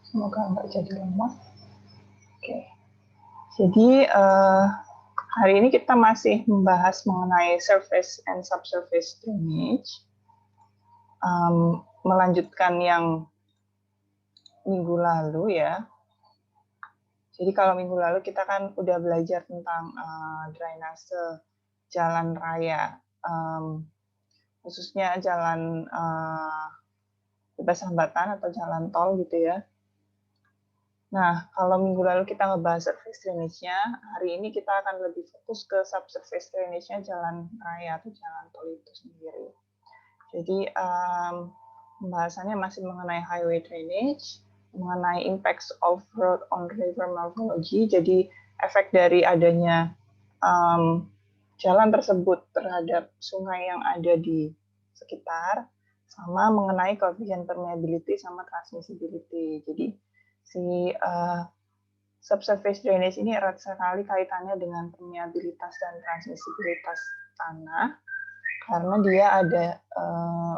Semoga nggak jadi lemot. Oke. Jadi hari ini kita masih membahas mengenai surface and subsurface drainage. Melanjutkan yang minggu lalu ya. Jadi kalau minggu lalu kita kan udah belajar tentang drainase jalan raya, khususnya jalan bebas hambatan atau jalan tol gitu ya. Nah, kalau minggu lalu kita ngebahas surface drainage-nya, hari ini kita akan lebih fokus ke subsurface drainage-nya jalan raya atau jalan tol itu sendiri. Jadi pembahasannya masih mengenai highway drainage, mengenai impacts of road on river morphology, jadi efek dari adanya jalan tersebut terhadap sungai yang ada di sekitar, sama mengenai koefisien permeability sama transmissibility. Jadi si subsurface drainage ini erat sekali kaitannya dengan permeabilitas dan transmissibilitas tanah, karena dia ada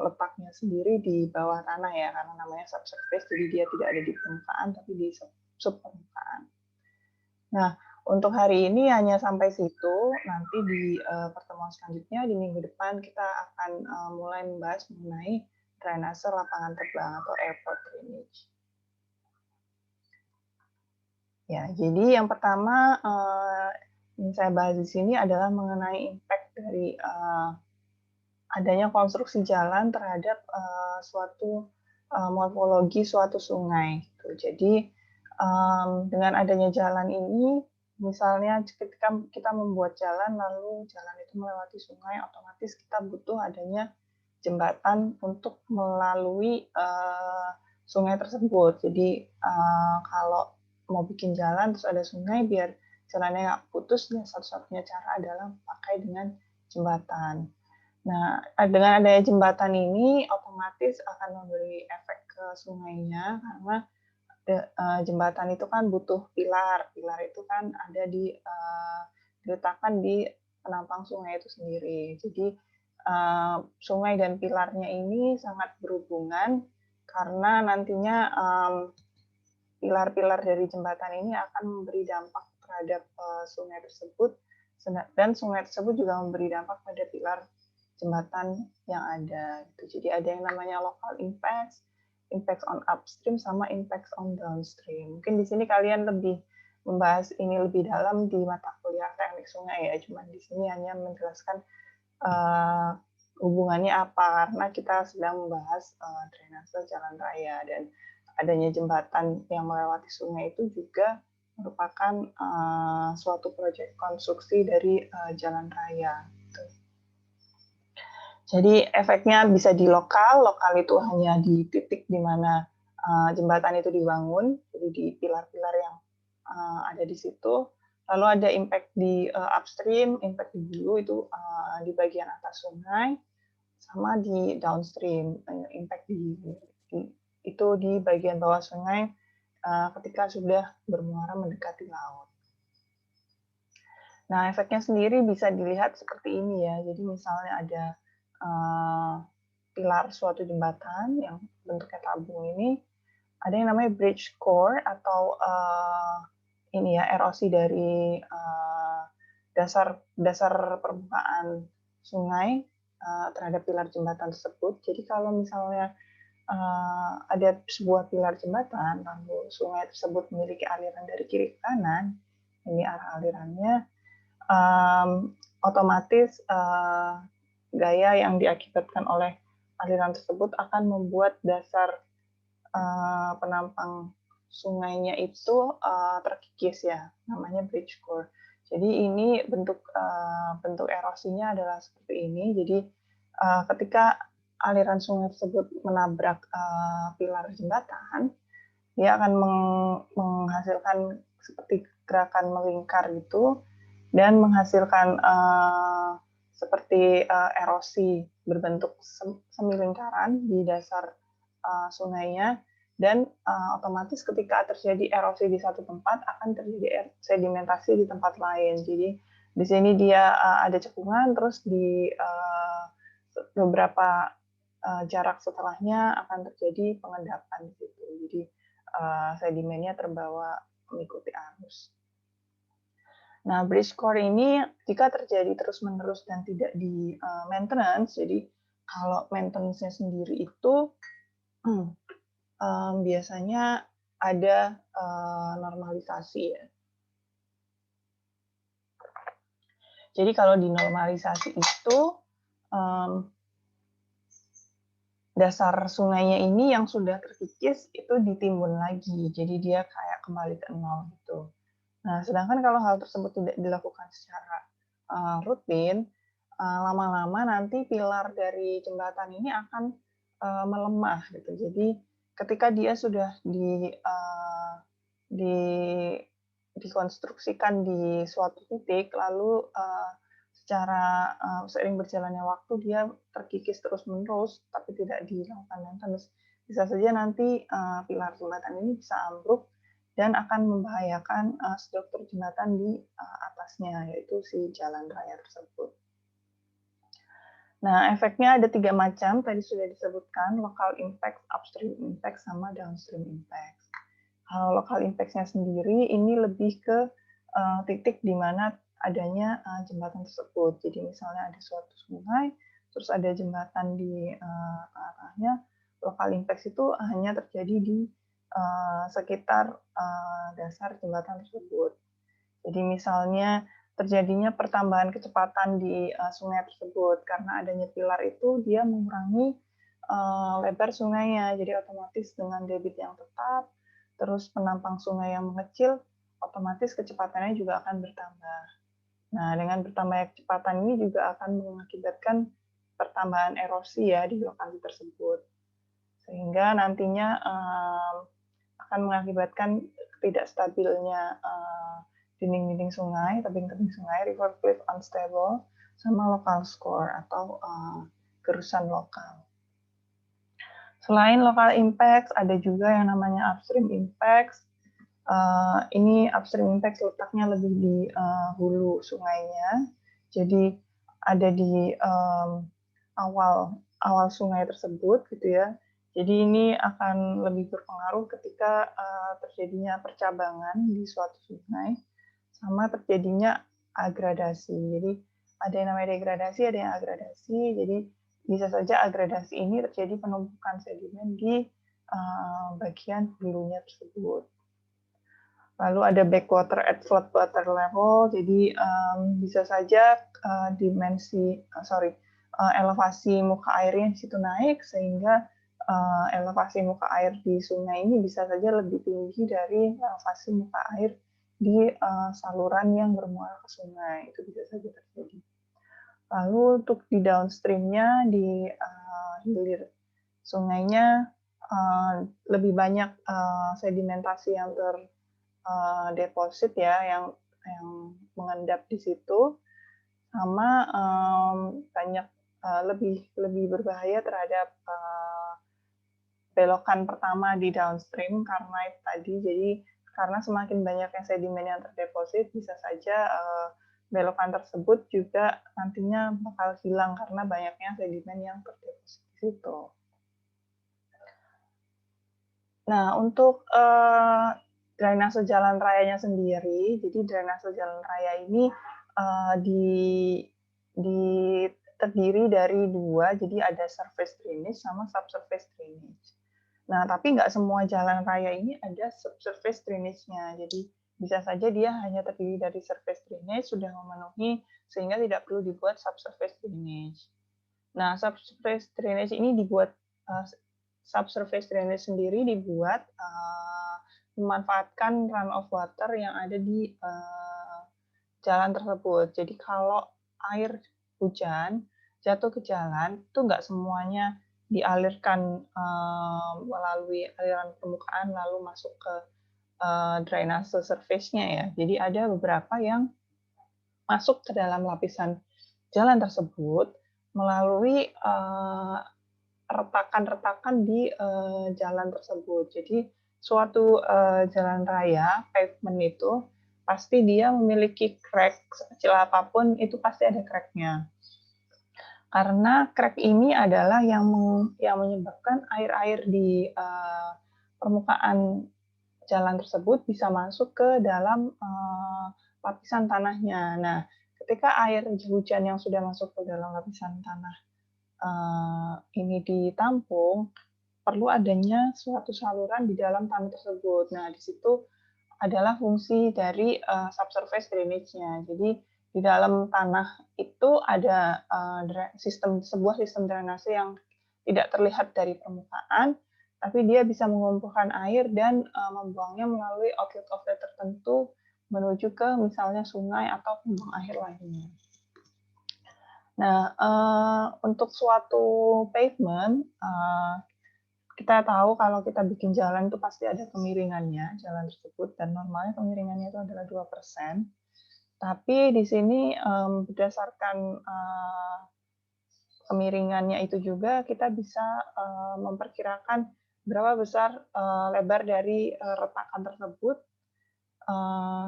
letaknya sendiri di bawah tanah ya, karena namanya subsurface, jadi dia tidak ada di permukaan tapi di subpermukaan. Nah, untuk hari ini hanya sampai situ. Nanti di pertemuan selanjutnya di minggu depan kita akan mulai membahas mengenai drainase lapangan terbang atau airport drainage. Ya, jadi yang pertama yang saya bahas di sini adalah mengenai impact dari adanya konstruksi jalan terhadap suatu morfologi suatu sungai. Gitu. Jadi dengan adanya jalan ini, misalnya ketika kita membuat jalan lalu jalan itu melewati sungai, otomatis kita butuh adanya jembatan untuk melalui sungai tersebut. Jadi kalau mau bikin jalan terus ada sungai, biar jalannya nggak putus, ya satu-satunya cara adalah pakai dengan jembatan. Nah, dengan adanya jembatan ini otomatis akan memberi efek ke sungainya, karena jembatan itu kan butuh pilar. Pilar itu kan ada diletakkan di penampang sungai itu sendiri. Jadi sungai dan pilarnya ini sangat berhubungan, karena nantinya pilar-pilar dari jembatan ini akan memberi dampak terhadap sungai tersebut, dan sungai tersebut juga memberi dampak pada pilar jembatan yang ada. Jadi ada yang namanya local impacts, impacts on upstream, sama impacts on downstream. Mungkin di sini kalian lebih membahas ini lebih dalam di mata kuliah teknik sungai ya. Cuman di sini hanya menjelaskan hubungannya apa, karena kita sedang membahas drainase jalan raya, dan adanya jembatan yang melewati sungai itu juga merupakan suatu proyek konstruksi dari jalan raya. Jadi efeknya bisa di lokal itu hanya di titik di mana jembatan itu dibangun, jadi di pilar-pilar yang ada di situ. Lalu ada impact di upstream, impact di hulu itu di bagian atas sungai, sama di downstream, impact itu di bagian bawah sungai ketika sudah bermuara mendekati laut. Nah, efeknya sendiri bisa dilihat seperti ini ya. Jadi misalnya ada pilar suatu jembatan yang bentuknya tabung ini, ada yang namanya bridge core atau ini ya, erosi dari dasar permukaan sungai terhadap pilar jembatan tersebut. Jadi kalau misalnya ada sebuah pilar jembatan, lalu sungai tersebut memiliki aliran dari kiri ke kanan, ini arah alirannya, otomatis gaya yang diakibatkan oleh aliran tersebut akan membuat dasar penampang sungainya itu terkikis ya, namanya bridge core. Jadi ini bentuk erosinya adalah seperti ini. Jadi ketika aliran sungai tersebut menabrak pilar jembatan, dia akan menghasilkan seperti gerakan melingkar gitu, dan menghasilkan seperti erosi berbentuk semi lingkaran di dasar sungainya, dan otomatis ketika terjadi erosi di satu tempat akan terjadi sedimentasi di tempat lain. Jadi di sini dia ada cekungan, terus di beberapa jarak setelahnya akan terjadi pengendapan gitu. Jadi sedimennya terbawa mengikuti arus. Nah, bridge core ini jika terjadi terus-menerus dan tidak di maintenance, jadi kalau maintenance-nya sendiri itu biasanya ada normalisasi ya. Jadi kalau di normalisasi itu dasar sungainya ini yang sudah terkikis itu ditimbun lagi, jadi dia kayak kembali ke nol gitu. Nah, sedangkan kalau hal tersebut tidak dilakukan secara rutin, lama-lama nanti pilar dari jembatan ini akan melemah gitu. Jadi ketika dia sudah dikonstruksikan di suatu titik, lalu secara seiring berjalannya waktu dia terkikis terus-menerus, tapi tidak dilakukan maintenance, bisa saja nanti pilar jembatan ini bisa ambruk dan akan membahayakan struktur jembatan di atasnya, yaitu si jalan raya tersebut. Nah, efeknya ada 3 macam, tadi sudah disebutkan, local impact, upstream impact, sama downstream impact. Kalau local impact-nya sendiri, ini lebih ke titik di mana adanya jembatan tersebut. Jadi misalnya ada suatu sungai, terus ada jembatan di arahnya, local impact itu hanya terjadi di sekitar dasar jembatan tersebut. Jadi misalnya terjadinya pertambahan kecepatan di sungai tersebut karena adanya pilar itu dia mengurangi lebar sungainya, jadi otomatis dengan debit yang tetap, terus penampang sungai yang mengecil, otomatis kecepatannya juga akan bertambah. Nah, dengan bertambahnya kecepatan ini juga akan mengakibatkan pertambahan erosi ya di lokasi tersebut, sehingga nantinya akan mengakibatkan tidak stabilnya dinding-dinding sungai, tebing-tebing sungai, river cliff unstable, sama local score atau gerusan lokal. Selain local impacts, ada juga yang namanya upstream impacts. Ini upstream impacts letaknya lebih di hulu sungainya, jadi ada di awal sungai tersebut, gitu ya. Jadi ini akan lebih berpengaruh ketika terjadinya percabangan di suatu sungai, sama terjadinya agradasi. Jadi ada yang namanya degradasi, ada yang agradasi. Jadi bisa saja agradasi ini terjadi penumpukan sedimen di bagian hulunya tersebut. Lalu ada backwater at floodwater level. Jadi bisa saja elevasi muka airnya di situ naik sehingga elevasi muka air di sungai ini bisa saja lebih tinggi dari elevasi muka air di saluran yang bermuara ke sungai, itu bisa saja terjadi. Lalu untuk di downstreamnya, di hilir sungainya lebih banyak sedimentasi yang terdeposit ya, yang mengendap di situ, sama banyak lebih berbahaya terhadap belokan pertama di downstream karena itu tadi, jadi karena semakin banyak yang sedimen yang terdeposit, bisa saja belokan tersebut juga nantinya bakal hilang karena banyaknya sedimen yang terdeposit di situ. Nah, untuk drainase jalan rayanya sendiri, jadi drainase jalan raya ini terdiri dari 2, jadi ada surface drainage sama subsurface drainage. Nah, tapi nggak semua jalan raya ini ada subsurface drainage-nya. Jadi bisa saja dia hanya terdiri dari surface drainage, sudah memenuhi sehingga tidak perlu dibuat subsurface drainage. Nah, subsurface drainage ini dibuat subsurface drainage sendiri dibuat memanfaatkan runoff water yang ada di jalan tersebut. Jadi kalau air hujan jatuh ke jalan itu nggak semuanya dialirkan melalui aliran permukaan lalu masuk ke drainase surface-nya ya. Jadi ada beberapa yang masuk ke dalam lapisan jalan tersebut melalui retakan-retakan di jalan tersebut. Jadi suatu jalan raya, pavement itu pasti dia memiliki crack, sekecil apapun itu pasti ada crack-nya. Karena crack ini adalah yang menyebabkan air-air di permukaan jalan tersebut bisa masuk ke dalam lapisan tanahnya. Nah, ketika air hujan yang sudah masuk ke dalam lapisan tanah ini ditampung, perlu adanya suatu saluran di dalam tanah tersebut. Nah, di situ adalah fungsi dari subsurface drainage-nya. Jadi di dalam tanah itu ada sebuah sistem drainase yang tidak terlihat dari permukaan, tapi dia bisa mengumpulkan air dan membuangnya melalui outlet-outlet tertentu menuju ke misalnya sungai atau pembuang air lainnya. Nah, untuk suatu pavement, kita tahu kalau kita bikin jalan itu pasti ada kemiringannya, jalan tersebut, dan normalnya kemiringannya itu adalah 2%. Tapi di sini berdasarkan kemiringannya itu juga kita bisa memperkirakan berapa besar lebar dari retakan tersebut.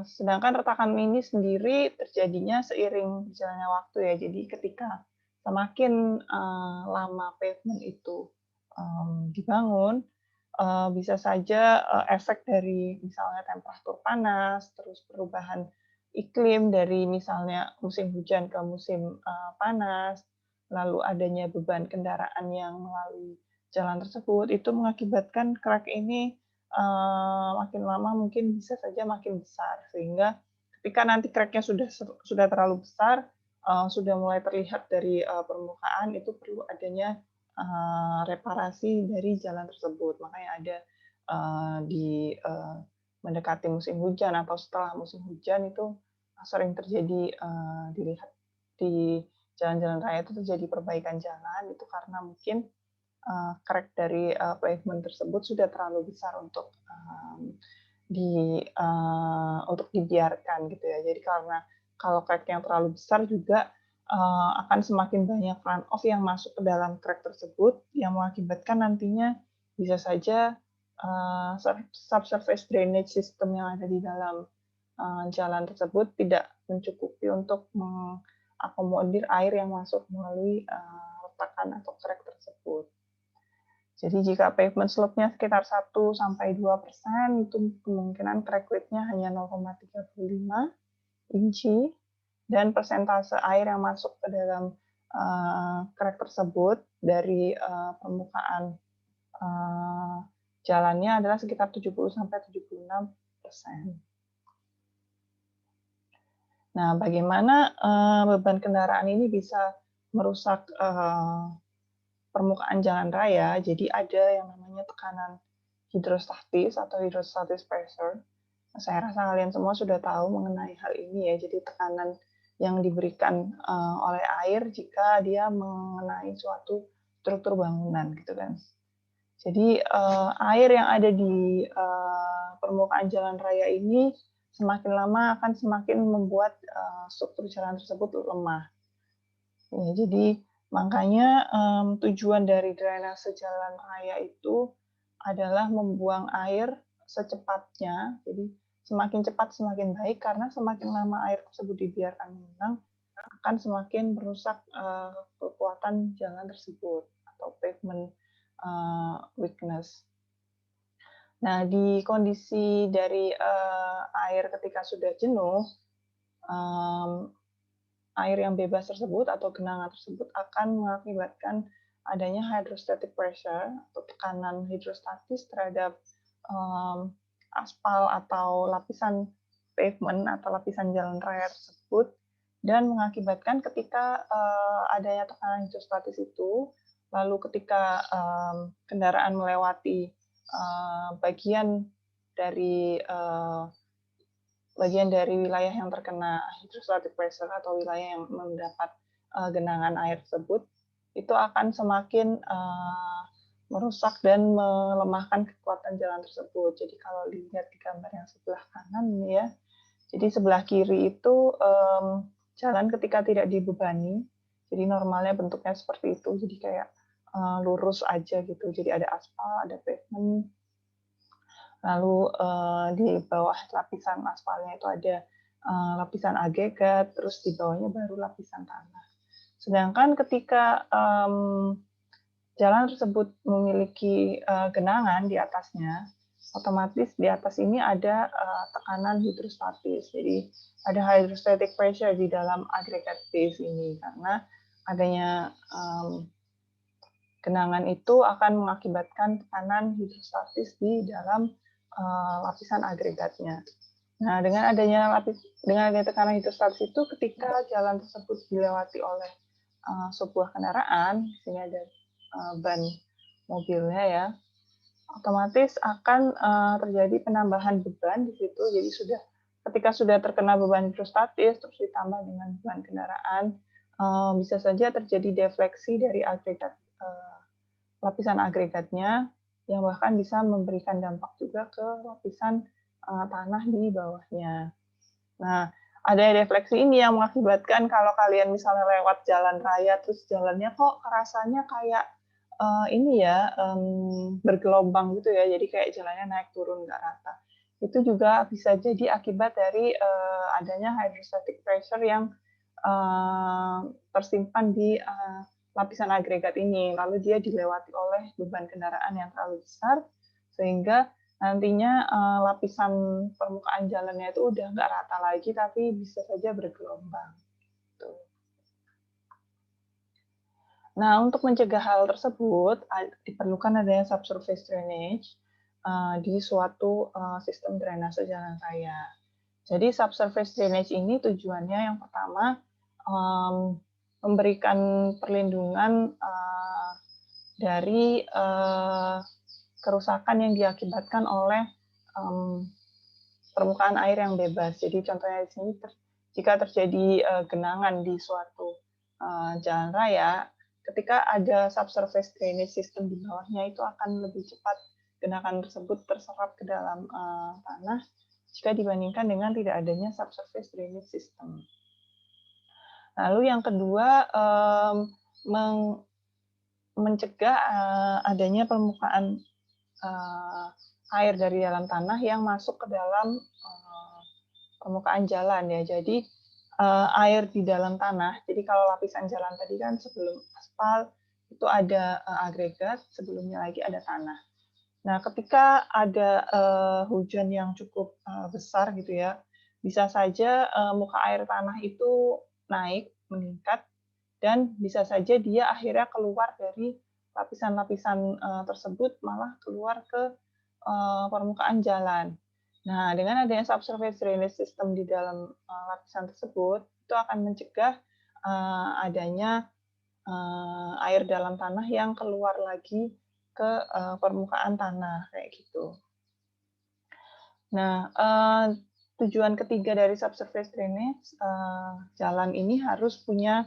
Sedangkan retakan ini sendiri terjadinya seiring berjalannya waktu ya. Jadi ketika semakin lama pavement itu dibangun, bisa saja efek dari misalnya temperatur panas, terus perubahan iklim dari misalnya musim hujan ke musim panas, lalu adanya beban kendaraan yang melalui jalan tersebut, itu mengakibatkan crack ini makin lama mungkin bisa saja makin besar, sehingga ketika nanti crack-nya sudah terlalu besar, sudah mulai terlihat dari permukaan, itu perlu adanya reparasi dari jalan tersebut. Makanya ada di mendekati musim hujan atau setelah musim hujan itu sering terjadi dilihat di jalan-jalan raya itu terjadi perbaikan jalan, itu karena mungkin crack dari pavement tersebut sudah terlalu besar untuk dibiarkan gitu ya. Jadi karena kalau crack yang terlalu besar juga akan semakin banyak runoff yang masuk ke dalam crack tersebut yang mengakibatkan nantinya bisa saja subsurface drainage system yang ada di dalam jalan tersebut tidak mencukupi untuk mengakomodir air yang masuk melalui retakan atau crack tersebut. Jadi jika pavement slope-nya sekitar 1-2%, itu kemungkinan crack width-nya hanya 0,35 inci, dan persentase air yang masuk ke dalam crack tersebut dari permukaan jalannya adalah sekitar 70-76%. Nah, bagaimana beban kendaraan ini bisa merusak permukaan jalan raya? Jadi ada yang namanya tekanan hidrostatis atau hydrostatic pressure. Saya rasa kalian semua sudah tahu mengenai hal ini ya. Jadi tekanan yang diberikan oleh air jika dia mengenai suatu struktur bangunan gitu kan. Jadi air yang ada di permukaan jalan raya ini semakin lama akan semakin membuat struktur jalan tersebut lemah. Ya, jadi makanya tujuan dari drainase jalan raya itu adalah membuang air secepatnya. Jadi semakin cepat semakin baik, karena semakin lama air tersebut dibiarkan menghilang akan semakin merusak kekuatan jalan tersebut atau pavement weakness. Nah, di kondisi dari air ketika sudah jenuh, air yang bebas tersebut atau genangan tersebut akan mengakibatkan adanya hydrostatic pressure atau tekanan hidrostatis terhadap aspal atau lapisan pavement atau lapisan jalan raya tersebut, dan mengakibatkan ketika adanya tekanan hidrostatis itu, lalu ketika kendaraan melewati bagian dari wilayah yang terkena hydrostatic pressure atau wilayah yang mendapat genangan air tersebut, itu akan semakin merusak dan melemahkan kekuatan jalan tersebut. Jadi kalau dilihat di gambar yang sebelah kanan ini ya, jadi sebelah kiri itu jalan ketika tidak dibebani, jadi normalnya bentuknya seperti itu, jadi kayak lurus aja gitu, jadi ada aspal, ada pavement, lalu di bawah lapisan aspalnya itu ada lapisan agregat, terus di bawahnya baru lapisan tanah. Sedangkan ketika jalan tersebut memiliki genangan di atasnya, otomatis di atas ini ada tekanan hidrostatis. Jadi ada hydrostatic pressure di dalam agregat base ini karena adanya genangan itu akan mengakibatkan tekanan hidrostatis di dalam lapisan agregatnya. Nah, dengan adanya tekanan hidrostatis itu, ketika jalan tersebut dilewati oleh sebuah kendaraan, di sini ada ban mobilnya ya, otomatis akan terjadi penambahan beban di situ. Jadi ketika sudah terkena beban hidrostatis terus ditambah dengan beban kendaraan, bisa saja terjadi defleksi dari lapisan agregatnya yang bahkan bisa memberikan dampak juga ke lapisan tanah di bawahnya. Nah, ada defleksi ini yang mengakibatkan kalau kalian misalnya lewat jalan raya terus jalannya kok rasanya kayak ini ya, bergelombang gitu ya, jadi kayak jalannya naik turun nggak rata. Itu juga bisa jadi akibat dari adanya hydrostatic pressure yang tersimpan di lapisan agregat ini, lalu dia dilewati oleh beban kendaraan yang terlalu besar, sehingga nantinya lapisan permukaan jalannya itu udah nggak rata lagi, tapi bisa saja bergelombang. Tuh. Nah, untuk mencegah hal tersebut, diperlukan adanya subsurface drainage di suatu sistem drainase jalan raya. Jadi subsurface drainage ini tujuannya yang pertama memberikan perlindungan dari kerusakan yang diakibatkan oleh permukaan air yang bebas. Jadi contohnya di sini jika terjadi genangan di suatu jalan raya, ketika ada subsurface drainage system di bawahnya itu akan lebih cepat genangan tersebut terserap ke dalam tanah jika dibandingkan dengan tidak adanya subsurface drainage system. Lalu yang kedua, mencegah adanya permukaan air dari dalam tanah yang masuk ke dalam permukaan jalan ya. Jadi air di dalam tanah. Jadi kalau lapisan jalan tadi kan sebelum aspal itu ada agregat, sebelumnya lagi ada tanah. Nah, ketika ada hujan yang cukup besar gitu ya, bisa saja muka air tanah itu naik, meningkat, dan bisa saja dia akhirnya keluar dari lapisan-lapisan tersebut, malah keluar ke permukaan jalan. Nah, dengan adanya subsurface drainage system di dalam lapisan tersebut, itu akan mencegah adanya air dalam tanah yang keluar lagi ke permukaan tanah kayak gitu. Nah, tujuan ketiga dari subsurface drainage, jalan ini harus punya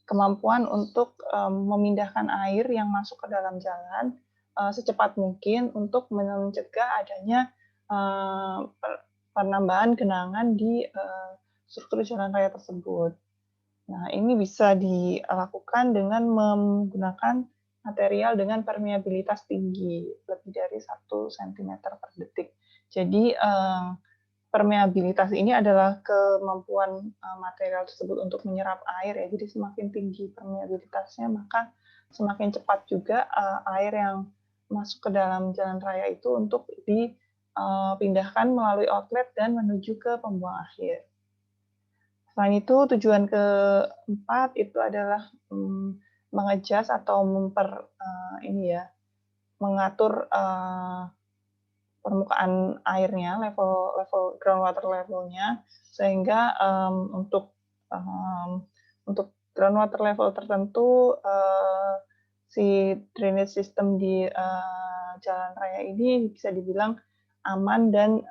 kemampuan untuk memindahkan air yang masuk ke dalam jalan secepat mungkin untuk mencegah adanya penambahan genangan di struktur jalan raya tersebut. Nah, ini bisa dilakukan dengan menggunakan material dengan permeabilitas tinggi, lebih dari 1 cm per detik. Jadi, permeabilitas ini adalah kemampuan material tersebut untuk menyerap air ya. Jadi semakin tinggi permeabilitasnya, maka semakin cepat juga air yang masuk ke dalam jalan raya itu untuk dipindahkan melalui outlet dan menuju ke pembuang akhir. Selain itu, tujuan keempat itu adalah mengadjust atau mengatur permukaan airnya, level groundwater levelnya, sehingga untuk groundwater level tertentu si drainage system di jalan raya ini bisa dibilang aman, dan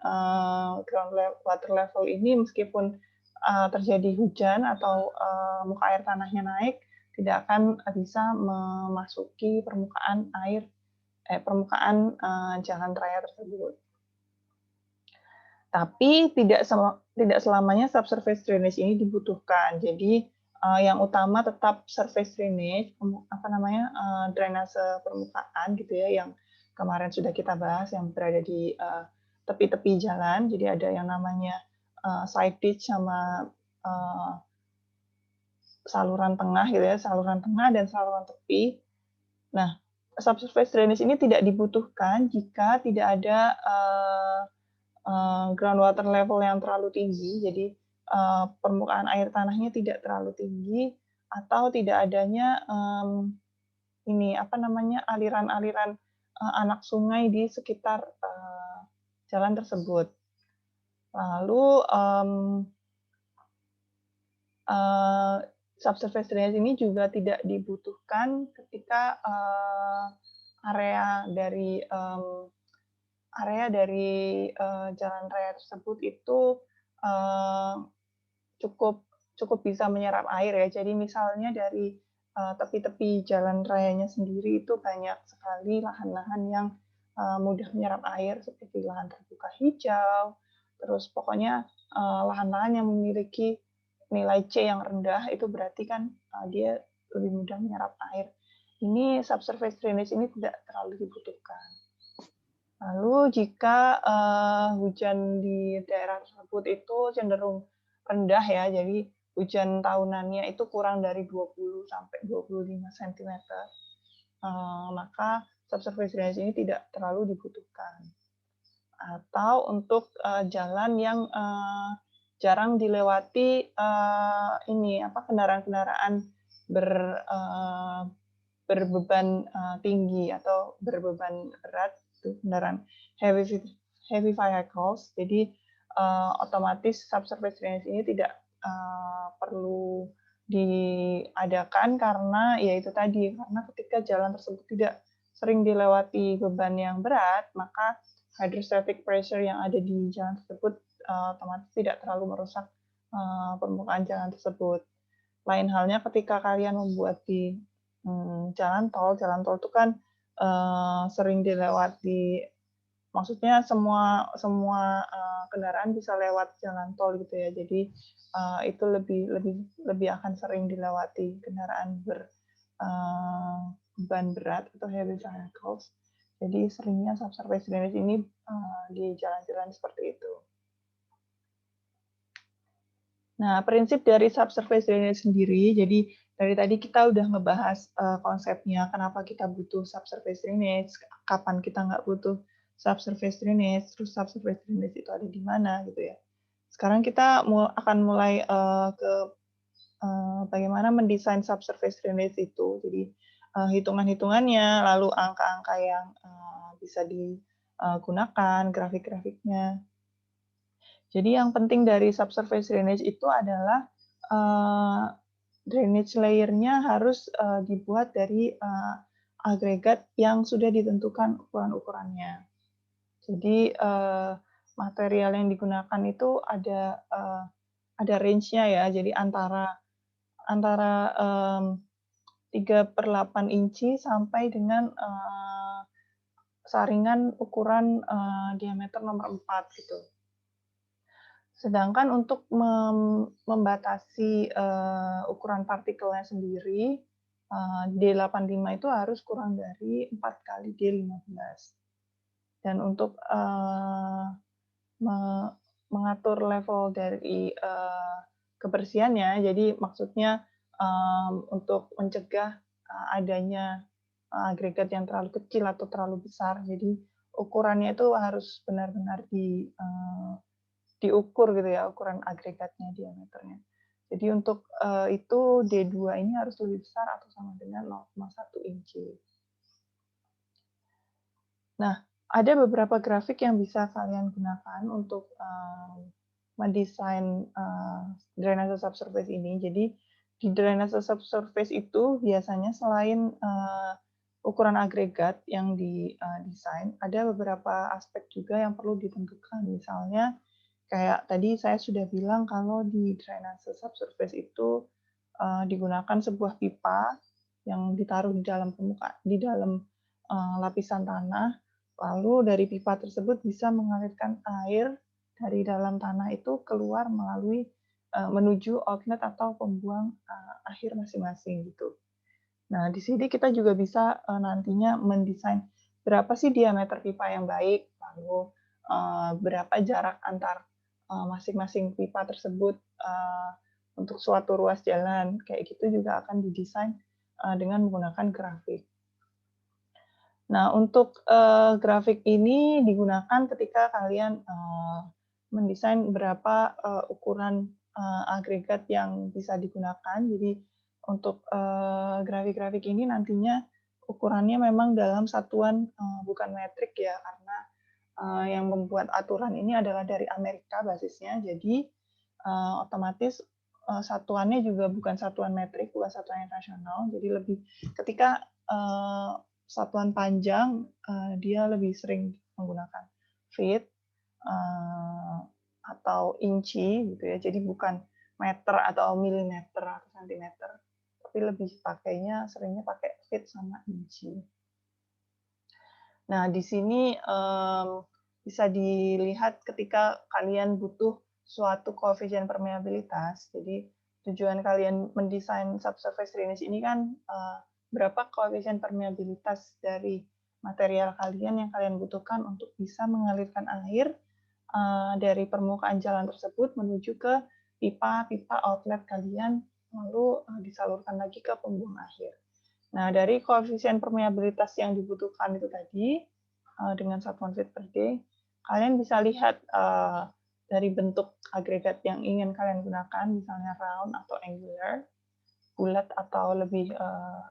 groundwater level ini meskipun terjadi hujan atau muka air tanahnya naik, tidak akan bisa memasuki permukaan jalan raya tersebut. Tapi tidak selamanya subsurface drainage ini dibutuhkan. Jadi yang utama tetap surface drainage, drainase permukaan gitu ya, yang kemarin sudah kita bahas, yang berada di tepi-tepi jalan. Jadi ada yang namanya side ditch sama saluran tengah gitu ya, saluran tengah dan saluran tepi. Nah, subsurface drainage ini tidak dibutuhkan jika tidak ada groundwater level yang terlalu tinggi, jadi permukaan air tanahnya tidak terlalu tinggi, atau tidak adanya aliran-aliran anak sungai di sekitar jalan tersebut. Lalu subsurface drainage ini juga tidak dibutuhkan ketika area dari jalan raya tersebut itu cukup bisa menyerap air ya. Jadi misalnya dari tepi-tepi jalan rayanya sendiri itu banyak sekali lahan-lahan yang mudah menyerap air seperti lahan terbuka hijau, terus pokoknya lahan-lahan yang memiliki nilai C yang rendah itu berarti kan dia lebih mudah menyerap air. Ini subsurface drainage ini tidak terlalu dibutuhkan. Lalu jika hujan di daerah tersebut itu cenderung rendah ya, jadi hujan tahunannya itu kurang dari 20 sampai 25 cm, maka subsurface drainage ini tidak terlalu dibutuhkan. Atau untuk jalan yang jarang dilewati kendaraan-kendaraan berbeban tinggi atau berbeban berat, itu kendaraan heavy vehicles. Jadi otomatis subsurface drainage ini tidak perlu diadakan karena ketika jalan tersebut tidak sering dilewati beban yang berat, maka hydrostatic pressure yang ada di jalan tersebut otomatis tidak terlalu merusak permukaan jalan tersebut. Lain halnya ketika kalian membuat di jalan tol itu kan sering dilewati, maksudnya semua kendaraan bisa lewat jalan tol gitu ya. Jadi itu lebih akan sering dilewati kendaraan beban berat atau heavy vehicles. Jadi seringnya subsurface drainage ini di jalan-jalan seperti itu. Nah, prinsip dari subsurface drainage sendiri, jadi dari tadi kita udah ngebahas konsepnya, kenapa kita butuh subsurface drainage, kapan kita nggak butuh subsurface drainage, terus subsurface drainage itu ada di mana gitu ya. Sekarang kita akan mulai ke bagaimana mendesain subsurface drainage itu. Jadi hitungan-hitungannya, lalu angka-angka yang bisa digunakan, grafik-grafiknya. Jadi yang penting dari subsurface drainage itu adalah drainage layer-nya harus dibuat dari agregat yang sudah ditentukan ukuran-ukurannya. Jadi material yang digunakan itu ada range-nya ya. Jadi antara 3/8 inci sampai dengan saringan ukuran diameter nomor 4 gitu. Sedangkan untuk membatasi ukuran partikelnya sendiri, D85 itu harus kurang dari 4 kali D15. Dan untuk mengatur level dari kebersihannya, jadi maksudnya untuk mencegah adanya agregat yang terlalu kecil atau terlalu besar, jadi ukurannya itu harus benar-benar diukur gitu ya, ukuran agregatnya, diameternya. Jadi untuk itu D2 ini harus lebih besar atau sama dengan 0,1 inci. Nah, ada beberapa grafik yang bisa kalian gunakan untuk mendesain drainase subsurface ini. Jadi di drainase subsurface itu biasanya selain ukuran agregat yang didesain, ada beberapa aspek juga yang perlu ditentukan. Misalnya kayak tadi saya sudah bilang kalau di drainase subsurface itu digunakan sebuah pipa yang ditaruh di dalam lapisan tanah, lalu dari pipa tersebut bisa mengalirkan air dari dalam tanah itu keluar menuju outlet atau pembuang akhir masing-masing gitu. Nah, di sini kita juga bisa nantinya mendesain berapa sih diameter pipa yang baik, lalu berapa jarak antar masing-masing pipa tersebut untuk suatu ruas jalan. Kayak gitu juga akan didesain dengan menggunakan grafik. Nah, untuk grafik ini digunakan ketika kalian mendesain berapa ukuran agregat yang bisa digunakan. Jadi untuk grafik-grafik ini nantinya ukurannya memang dalam satuan bukan metrik ya, karena yang membuat aturan ini adalah dari Amerika basisnya. Jadi otomatis satuannya juga bukan satuan metrik, bukan satuan internasional. Jadi lebih ketika satuan panjang dia lebih sering menggunakan feet atau inci gitu ya. Jadi bukan meter atau milimeter atau sentimeter, tapi lebih seringnya pakai feet sama inci. Nah, di sini bisa dilihat ketika kalian butuh suatu koefisien permeabilitas. Jadi tujuan kalian mendesain subsurface drainage ini kan berapa koefisien permeabilitas dari material kalian yang kalian butuhkan untuk bisa mengalirkan air dari permukaan jalan tersebut menuju ke pipa-pipa outlet kalian, lalu disalurkan lagi ke pembuang akhir. Nah, dari koefisien permeabilitas yang dibutuhkan itu tadi, dengan satuan feet per day, kalian bisa lihat dari bentuk agregat yang ingin kalian gunakan, misalnya round atau angular, bulat atau lebih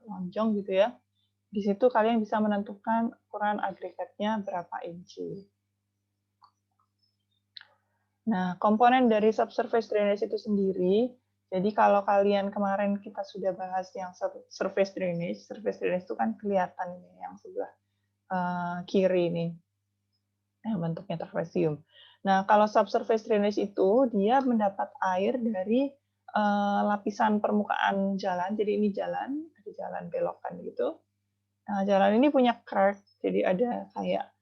lonjong gitu ya. Di situ kalian bisa menentukan ukuran agregatnya berapa inci. Nah, komponen dari subsurface drainage itu sendiri, jadi kalau kalian kemarin kita sudah bahas yang surface drainage itu kan kelihatan ini yang sebelah kiri ini, yang bentuknya trapesium. Nah, kalau subsurface drainage itu dia mendapat air dari lapisan permukaan jalan. Jadi ini jalan, ada jalan belokan gitu. Nah, jalan ini punya crack, jadi ada kayak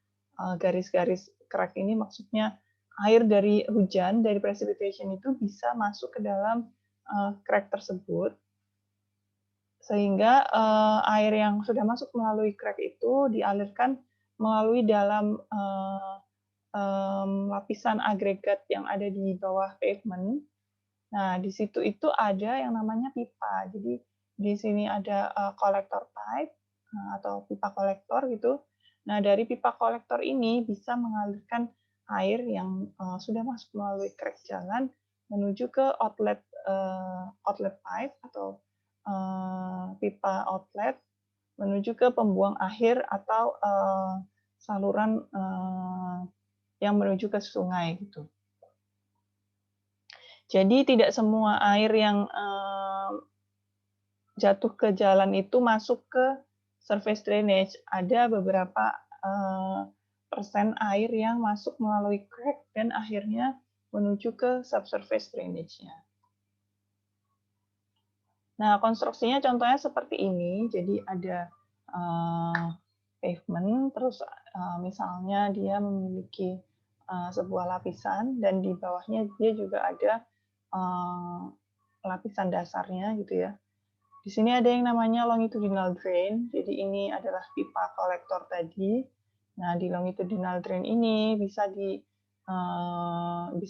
garis-garis crack ini maksudnya air dari hujan, dari precipitation itu bisa masuk ke dalam crack tersebut, sehingga air yang sudah masuk melalui crack itu dialirkan melalui dalam lapisan agregat yang ada di bawah pavement. Nah, di situ itu ada yang namanya pipa. Jadi di sini ada collector pipe atau pipa kolektor gitu. Nah, dari pipa kolektor ini bisa mengalirkan air yang sudah masuk melalui crack jalan menuju ke outlet pipe atau pipa outlet menuju ke pembuang akhir atau saluran yang menuju ke sungai gitu. Jadi tidak semua air yang jatuh ke jalan itu masuk ke surface drainage. Ada beberapa persen air yang masuk melalui crack dan akhirnya menuju ke subsurface drainage-nya. Nah, konstruksinya contohnya seperti ini. Jadi ada pavement, terus misalnya dia memiliki sebuah lapisan dan di bawahnya dia juga ada lapisan dasarnya gitu ya. Di sini ada yang namanya longitudinal drain. Jadi ini adalah pipa kolektor tadi. Nah, di longitudinal drain ini bisa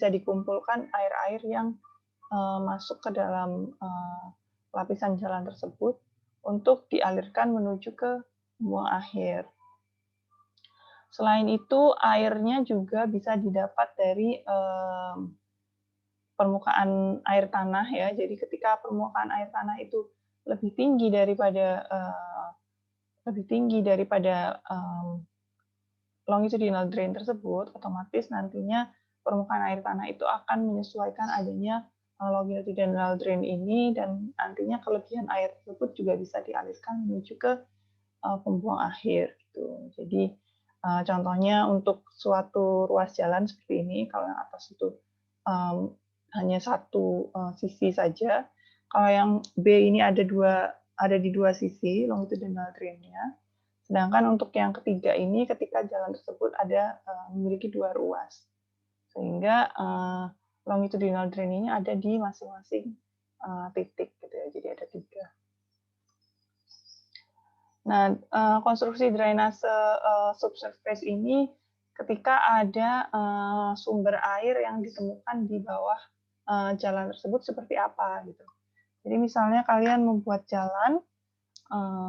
dikumpulkan air-air yang masuk ke dalam lapisan jalan tersebut untuk dialirkan menuju ke buang akhir. Selain itu, airnya juga bisa didapat dari permukaan air tanah ya. Jadi ketika permukaan air tanah itu lebih tinggi daripada longitudinal drain tersebut, otomatis nantinya permukaan air tanah itu akan menyesuaikan adanya longitudinal drain ini dan nantinya kelebihan air tersebut juga bisa dialirkan menuju ke pembuang akhir gitu. Jadi contohnya untuk suatu ruas jalan seperti ini, kalau yang atas itu hanya satu sisi saja. Kalau yang B ini ada di dua sisi longitudinal drain-nya. Sedangkan untuk yang ketiga ini ketika jalan tersebut memiliki dua ruas. Sehingga longitudinal drain-nya ada di masing-masing titik gitu ya. Jadi ada 3. Nah, konstruksi drainase subsurface ini ketika ada sumber air yang ditemukan di bawah jalan tersebut seperti apa gitu. Jadi misalnya kalian membuat jalan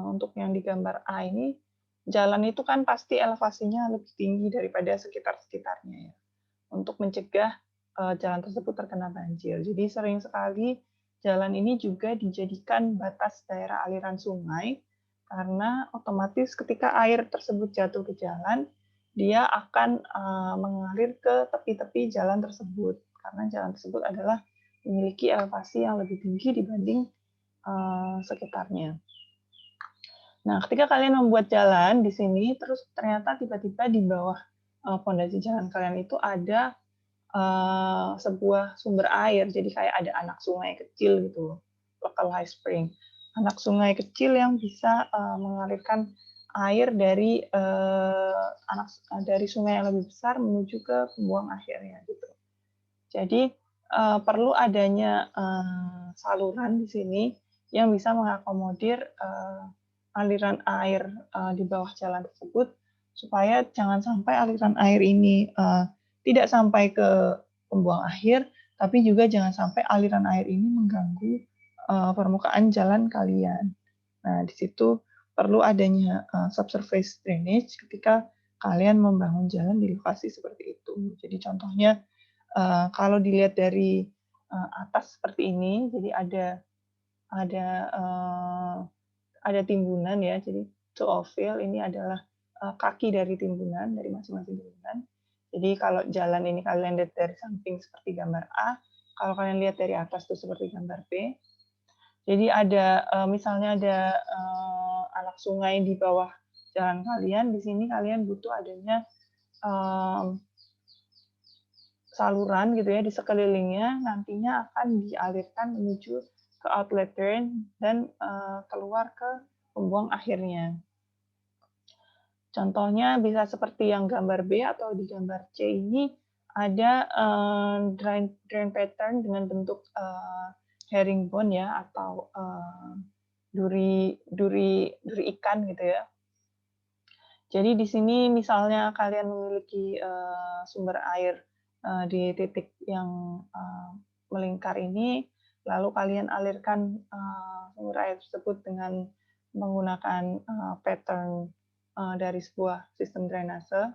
untuk yang di gambar A ini, jalan itu kan pasti elevasinya lebih tinggi daripada sekitar-sekitarnya ya, untuk mencegah jalan tersebut terkena banjir. Jadi sering sekali jalan ini juga dijadikan batas daerah aliran sungai, karena otomatis ketika air tersebut jatuh ke jalan, dia akan mengalir ke tepi-tepi jalan tersebut, karena jalan tersebut adalah memiliki elevasi yang lebih tinggi dibanding sekitarnya. Nah, ketika kalian membuat jalan di sini, terus ternyata tiba-tiba di bawah fondasi jalan kalian itu ada sebuah sumber air, jadi kayak ada anak sungai kecil gitu, local high spring. Anak sungai kecil yang bisa mengalirkan air dari sungai yang lebih besar menuju ke pembuang akhirnya gitu. Jadi perlu adanya saluran di sini yang bisa mengakomodir aliran air di bawah jalan tersebut, supaya jangan sampai aliran air ini tidak sampai ke pembuang akhir, tapi juga jangan sampai aliran air ini mengganggu permukaan jalan kalian. Nah, di situ perlu adanya subsurface drainage ketika kalian membangun jalan di lokasi seperti itu. Jadi contohnya kalau dilihat dari atas seperti ini, jadi ada timbunan ya. Jadi toe of fill ini adalah kaki dari timbunan, dari masing-masing timbunan. Jadi kalau jalan ini kalian lihat dari samping seperti gambar A, kalau kalian lihat dari atas itu seperti gambar B. Jadi ada misalnya ada anak sungai di bawah jalan kalian, di sini kalian butuh adanya saluran gitu ya di sekelilingnya, nantinya akan dialirkan menuju ke outlet drain dan keluar ke pembuang akhirnya. Contohnya bisa seperti yang gambar B atau di gambar C ini ada drain pattern dengan bentuk herringbone ya, atau duri ikan gitu ya. Jadi di sini misalnya kalian memiliki sumber air di titik yang melingkar ini, lalu kalian alirkan sumber air tersebut dengan menggunakan pattern dari sebuah sistem drainase.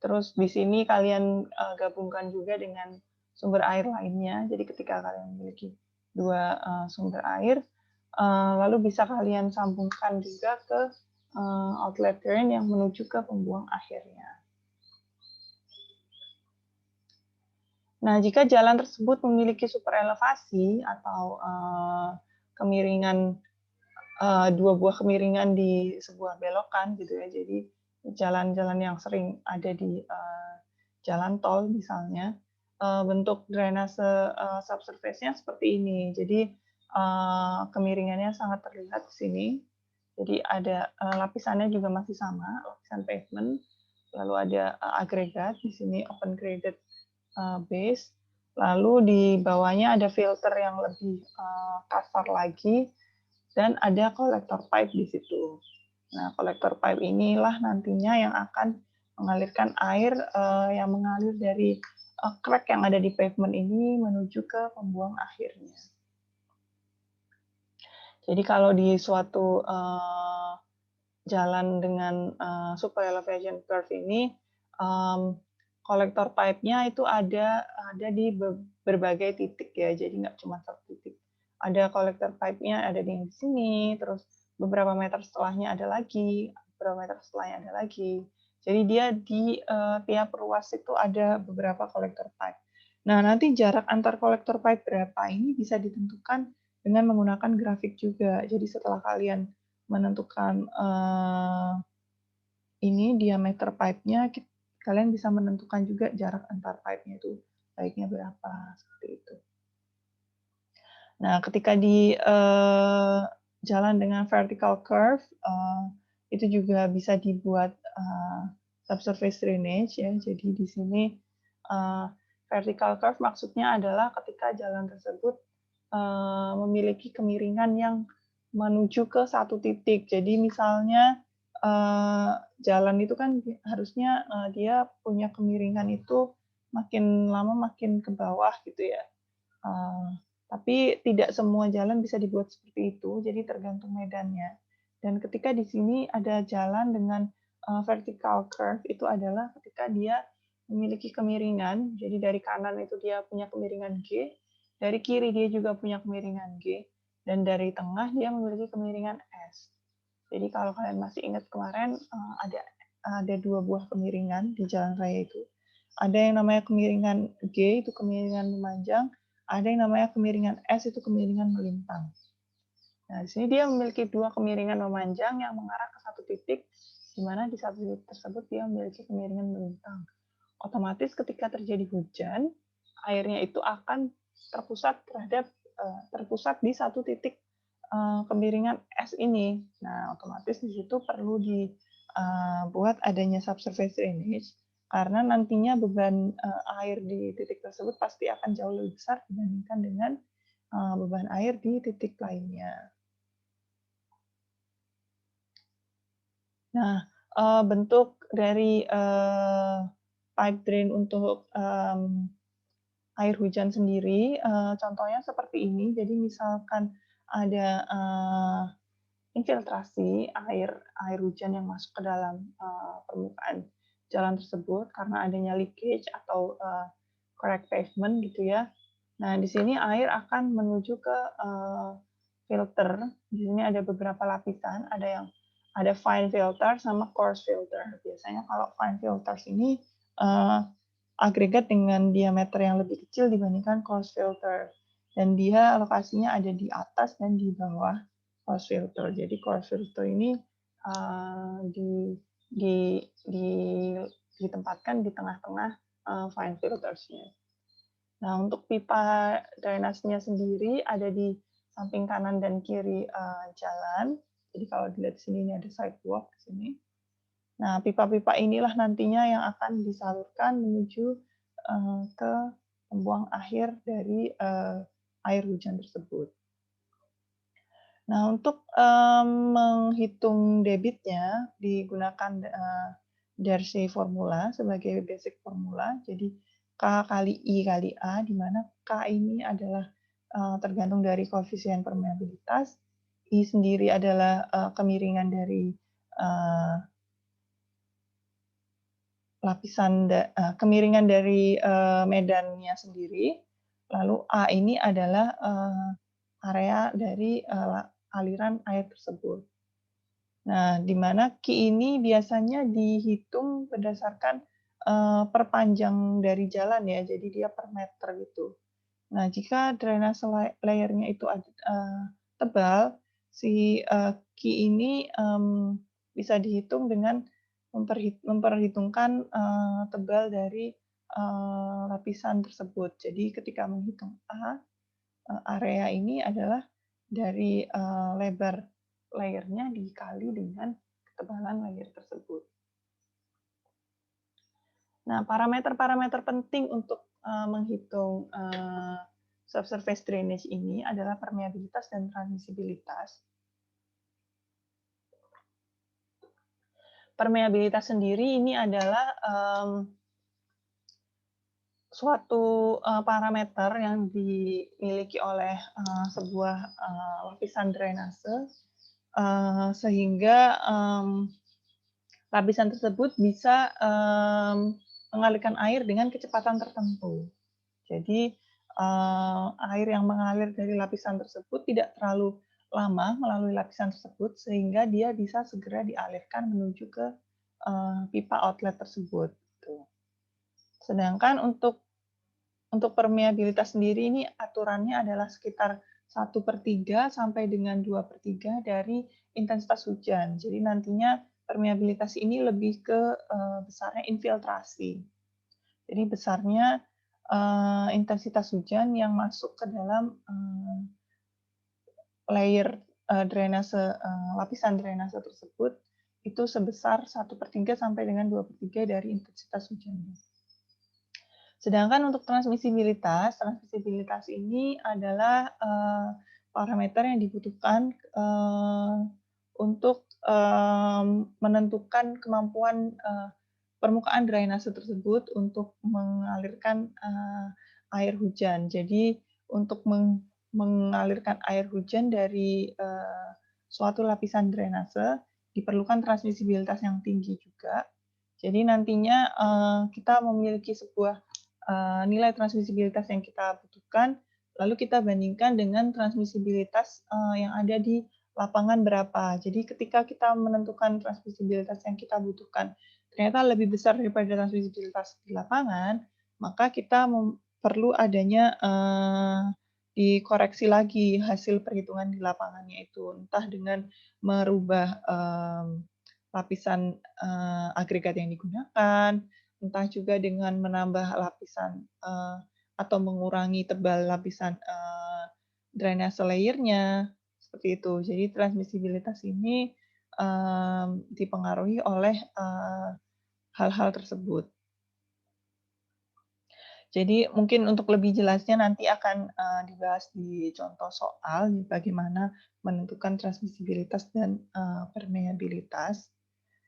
Terus di sini kalian gabungkan juga dengan sumber air lainnya. Jadi ketika kalian memiliki dua sumber air, lalu bisa kalian sambungkan juga ke outlet drain yang menuju ke pembuang akhirnya. Nah, jika jalan tersebut memiliki super elevasi atau kemiringan dua buah kemiringan di sebuah belokan gitu ya. Jadi jalan-jalan yang sering ada di jalan tol misalnya, bentuk drainase subsurface-nya seperti ini. Jadi kemiringannya sangat terlihat di sini. Jadi ada lapisannya juga masih sama, lapisan pavement. Lalu ada agregat di sini open graded base. Lalu di bawahnya ada filter yang lebih kasar lagi, dan ada kolektor pipe di situ. Nah, kolektor pipe inilah nantinya yang akan mengalirkan air yang mengalir dari crack yang ada di pavement ini menuju ke pembuang akhirnya. Jadi kalau di suatu jalan dengan super elevation curve ini, kolektor pipe-nya itu ada di berbagai titik ya, jadi nggak cuma satu titik. Ada kolektor pipe-nya ada di sini, terus beberapa meter setelahnya ada lagi, beberapa meter setelahnya ada lagi. Jadi dia di tiap ruas itu ada beberapa kolektor pipe. Nah, nanti jarak antar kolektor pipe berapa ini bisa ditentukan dengan menggunakan grafik juga. Jadi setelah kalian menentukan ini diameter pipe-nya, kalian bisa menentukan juga jarak antar pipe-nya itu baiknya berapa, seperti itu. Nah, ketika di jalan dengan vertical curve, itu juga bisa dibuat subsurface drainage ya. Jadi di sini vertical curve maksudnya adalah ketika jalan tersebut memiliki kemiringan yang menuju ke satu titik. Jadi misalnya jalan itu kan harusnya dia punya kemiringan itu makin lama makin ke bawah gitu ya. Tapi tidak semua jalan bisa dibuat seperti itu, jadi tergantung medannya. Dan ketika di sini ada jalan dengan vertical curve itu adalah ketika dia memiliki kemiringan, jadi dari kanan itu dia punya kemiringan G, dari kiri dia juga punya kemiringan G, dan dari tengah dia memiliki kemiringan S. Jadi kalau kalian masih ingat kemarin ada 2 buah kemiringan di jalan raya itu. Ada yang namanya kemiringan G, itu kemiringan memanjang, ada yang namanya kemiringan S, itu kemiringan melintang. Nah, di sini dia memiliki 2 kemiringan memanjang yang mengarah ke satu titik, di mana di satu titik tersebut dia memiliki kemiringan melintang. Otomatis ketika terjadi hujan, airnya itu akan terpusat di satu titik kemiringan S ini. Nah, otomatis di situ perlu dibuat adanya subsurface drainage karena nantinya beban air di titik tersebut pasti akan jauh lebih besar dibandingkan dengan beban air di titik lainnya. Nah, bentuk dari pipe drain untuk air hujan sendiri, contohnya seperti ini. Jadi misalkan ada infiltrasi air hujan yang masuk ke dalam permukaan jalan tersebut karena adanya leakage atau crack pavement gitu ya. Nah, di sini air akan menuju ke filter. Di sini ada beberapa lapisan, ada fine filter sama coarse filter. Biasanya kalau fine filters ini agregat dengan diameter yang lebih kecil dibandingkan coarse filter. Dan dia lokasinya ada di atas dan di bawah coarse filter. Jadi coarse filter ini ditempatkan di tengah-tengah fine filtersnya. Nah, untuk pipa drainasenya sendiri ada di samping kanan dan kiri jalan. Jadi kalau dilihat di sini ini ada sidewalk di sini. Nah, pipa-pipa inilah nantinya yang akan disalurkan menuju ke pembuang akhir dari air hujan tersebut. Nah, untuk menghitung debitnya digunakan Darcy formula sebagai basic formula. Jadi K kali I kali A, di mana K ini adalah tergantung dari koefisien permeabilitas, I sendiri adalah kemiringan dari kemiringan dari medannya sendiri, lalu A ini adalah area dari aliran air tersebut. Nah, di mana Q ini biasanya dihitung berdasarkan perpanjang dari jalan ya, jadi dia per meter gitu. Nah, jika drainase layernya itu tebal, si Q ini bisa dihitung dengan memperhitungkan tebal dari lapisan tersebut. Jadi ketika menghitung area ini adalah dari lebar layernya dikali dengan ketebalan layer tersebut. Nah, parameter-parameter penting untuk menghitung subsurface drainage ini adalah permeabilitas dan transmisibilitas. Permeabilitas sendiri ini adalah suatu parameter yang dimiliki oleh sebuah lapisan drainase sehingga lapisan tersebut bisa mengalirkan air dengan kecepatan tertentu. Jadi air yang mengalir dari lapisan tersebut tidak terlalu lama melalui lapisan tersebut sehingga dia bisa segera dialirkan menuju ke pipa outlet tersebut. Sedangkan untuk permeabilitas sendiri ini aturannya adalah sekitar 1/3 sampai dengan 2/3 dari intensitas hujan. Jadi nantinya permeabilitas ini lebih ke besarnya infiltrasi. Jadi besarnya intensitas hujan yang masuk ke dalam layer drainase lapisan drainase tersebut itu sebesar 1/3 sampai dengan 2/3 dari intensitas hujannya. Sedangkan untuk transmisibilitas ini adalah parameter yang dibutuhkan untuk menentukan kemampuan permukaan drainase tersebut untuk mengalirkan air hujan. Jadi untuk mengalirkan air hujan dari suatu lapisan drainase diperlukan transmisibilitas yang tinggi juga. Jadi nantinya kita memiliki sebuah nilai transmisibilitas yang kita butuhkan, lalu kita bandingkan dengan transmisibilitas yang ada di lapangan berapa. Jadi ketika kita menentukan transmisibilitas yang kita butuhkan ternyata lebih besar daripada transmisibilitas di lapangan, maka kita perlu adanya dikoreksi lagi hasil perhitungan di lapangannya itu, entah dengan merubah lapisan agregat yang digunakan, entah juga dengan menambah lapisan atau mengurangi tebal lapisan drainase layer-nya, seperti itu. Jadi transmisibilitas ini dipengaruhi oleh hal-hal tersebut. Jadi mungkin untuk lebih jelasnya nanti akan dibahas di contoh soal bagaimana menentukan transmisibilitas dan permeabilitas.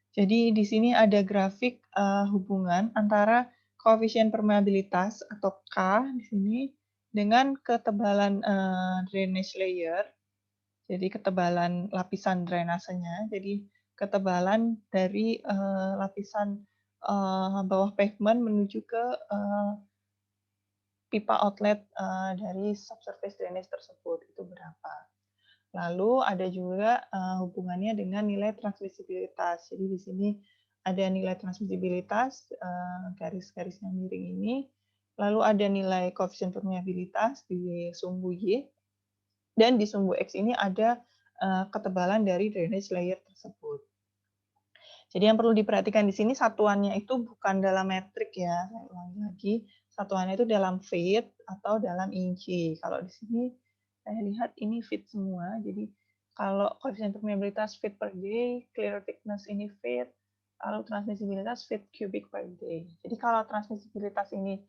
Jadi di sini ada grafik hubungan antara koefisien permeabilitas atau K di sini dengan ketebalan drainage layer. Jadi ketebalan lapisan drainasenya. Jadi ketebalan dari lapisan bawah pavement menuju ke pipa outlet dari subsurface drainage tersebut itu berapa. Lalu ada juga hubungannya dengan nilai transmisibilitas. Jadi di sini ada nilai transmisibilitas garis-garis yang miring ini. Lalu ada nilai koefisien permeabilitas di sumbu Y. Dan di sumbu X ini ada ketebalan dari drainage layer tersebut. Jadi yang perlu diperhatikan di sini satuannya itu bukan dalam metrik ya. Saya ulangi lagi. Satuannya itu dalam feet atau dalam inci. Kalau di sini saya lihat ini feet semua. Jadi kalau koefisien permeabilitas feet per day, clear thickness ini feet, lalu transmisibilitas feet cubic per day. Jadi kalau transmisibilitas ini